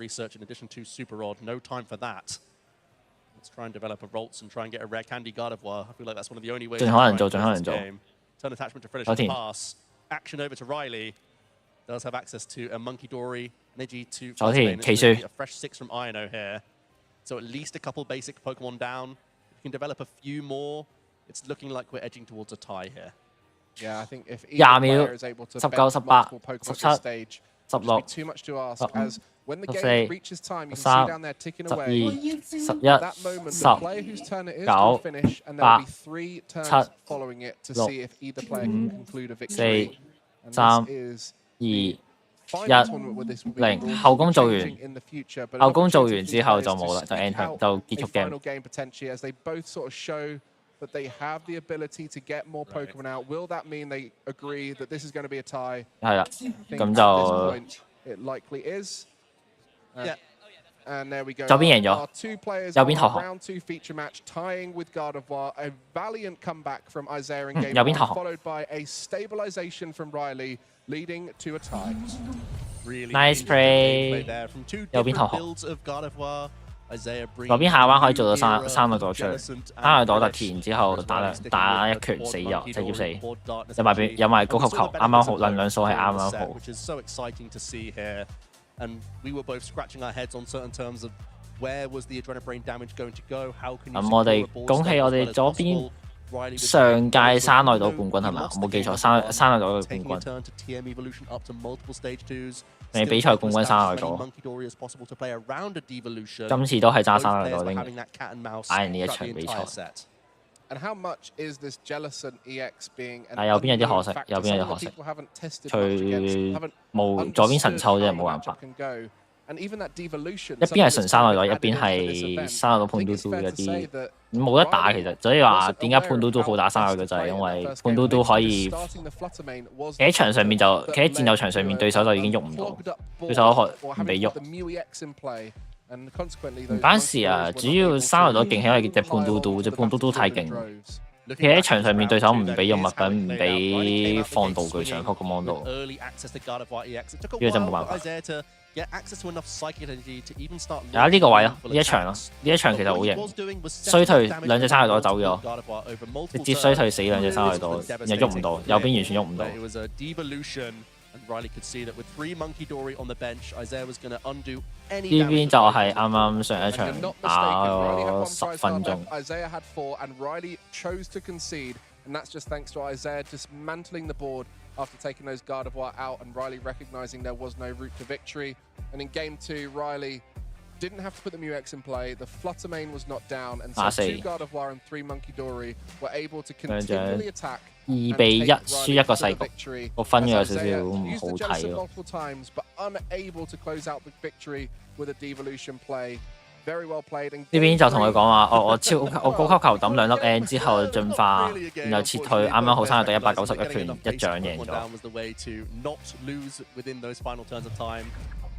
可能做，盡可能做。有田。有田，奇書。So at least a couple basic Pokemon down. we can develop a few more, it's looking like we're edging towards a tie here. Yeah, I think if 20 秒 either player is able to 19 bench 18 multiple Pokemon at 17 this stage, it would just be too much to ask. As when the game reaches time, you can see down there ticking away. At that moment, the player whose turn it is will finish, and there will be 3 turns following it to see if either player can conclude a victory. And this is the final tournament where this will be changing in the future. But 後宮做完之後就冇啦，就 end 就結束 final game potentially as they both sort of show that they have the ability to get more Pokemon out. Will that mean they agree that this is going to be a tie? 係啦，咁就 it likely is. And there we go. 左邊贏咗， Our 2 players 右邊投 round 2 feature match tying with Gardevoir. A valiant comeback from Isaiah in game 右邊 1, 投降 followed by a stabilization from Riley, leading to a tie. Really Nice play play there from 2 右邊投 different 降 builds of Gardevoir. Isaiah 左邊下彎可以做到三個朵出嚟，三個朵突填之後打一拳死咗，直接死。有埋高級球，啱啱好兩數係啱啱好。Which is so exciting to see here. And we were both scratching our heads on certain terms of where was the Adrenabrain damage going to go? How can you 咁我哋恭喜我哋左邊上屆山內島冠軍係咪？我冇記錯，山內島嘅冠軍。你比賽冠軍山內島，今次都係揸山內島拎打完呢一場比賽。And how much is this Jellicent EX being? 但右邊有啲可惜，右邊有啲可惜。佢冇左邊神抽啫，冇辦法。一邊係純山內島，一邊係山內島判嘟嘟嗰啲，冇得打其實。所以話點解判嘟嘟好打山內島就係因為判嘟嘟可以企喺場上面就企喺戰鬥場上面，對手就已經喐唔到，對手唔俾喐。唔關事啊，主要山內島勁係因為隻判嘟嘟，隻判嘟嘟太勁。企喺場上面，對手唔俾用物品，唔俾放道具上 Pokemon 度，呢個真冇辦法。有呢個位咯，呢一場咯，呢一場其實好型，衰退兩隻山內島走咗，直接衰退死兩隻山內島，又喐唔到，右邊完全喐唔到。And Riley could see that with 3 Monkey Dory on the bench, Isaiah was going to undo any 呢邊就係啱啱上一場打咗10分鐘。Isaiah had 4 and Riley chose to concede, and that's just thanks to Isaiah dismantling the board after taking those Gardevoir out and Riley recognizing there was no route to victory. And in game 2, Riley didn't have to put the Mu-X in play. The Fluttermane was not down, and so 2 Gardevoir and 3 Monkey Dory were able to continually attack. 2比1輸一個細局，個分有少少唔好睇咯。呢邊就同佢講話，我高級球抌2粒 N 之後進化，然後撤退，啱啱好生到191拳一掌贏咗。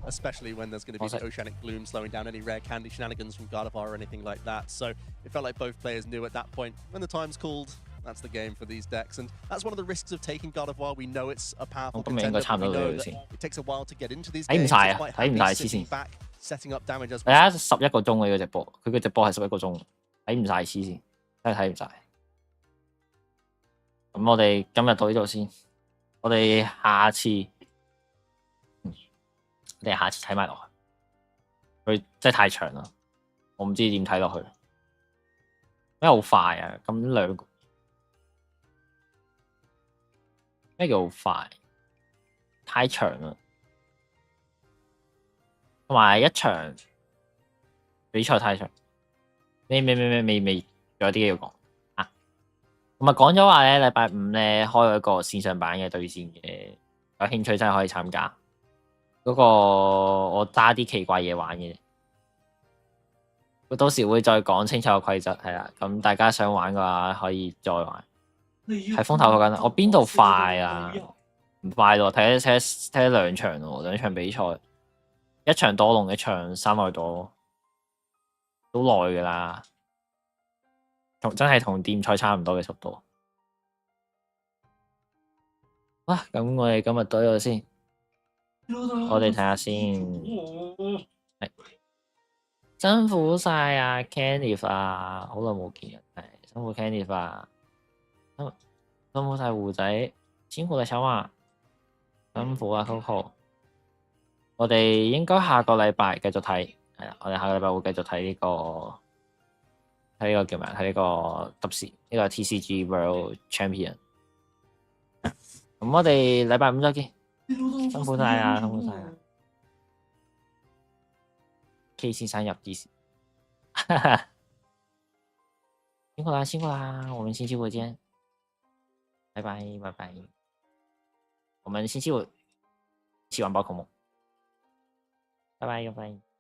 Especially when there's going to be the Oceanic Bloom slowing down any rare candy shenanigans from Gardevoir or anything like that. So it felt like both players knew at that point, when the time's called, that's the game for these decks. And that's one of the risks of taking Gardevoir. We know it's a powerful contender, but we know that it takes a while to get into these games. 睇唔晒黐線。setting up damage as 係啊，11個鐘嘅呢個直播，佢嘅直播係11個鐘，睇唔晒黐線，真係睇唔晒。咁我哋今日到呢度先，我哋下次睇埋落去，佢真係太長啦，我唔知點睇落去，因為好快啊，咁兩個咩叫好快？太長啦，同埋一場比賽太長，未，仲有啲嘢要講啊！同埋講咗話咧，禮拜5咧開咗一個線上版嘅對戰嘅，有興趣真係可以參加。嗰個我揸啲奇怪嘢玩嘅，我到時會再講清楚個規則，係啦。咁大家想玩嘅話可以再玩。係風頭嗰緊，我邊度快啊？唔快咯，睇咗2場喎，2場比賽，一場多龍，一場山內島，都耐㗎啦。真係同店賽差唔多嘅速度。哇！咁我哋今日到呢度先。我哋睇下先，係辛苦晒啊 Candy 啊，好耐冇見人，係辛苦 Candy 啊，辛苦晒胡仔，辛苦啦小馬，辛苦啊 Coco， 我哋應該下個禮拜繼續睇，係啦，我哋下個禮拜會繼續睇呢個睇呢個叫咩？睇呢個 WC 呢個 TCG World Champion。咁我哋禮拜五再見，辛苦晒啊，辛苦晒啊 ！K 先生入啲事，辛苦啦，辛苦啦，我们星期五见，拜拜拜拜，我们星期五一起玩宝可梦，拜拜拜拜。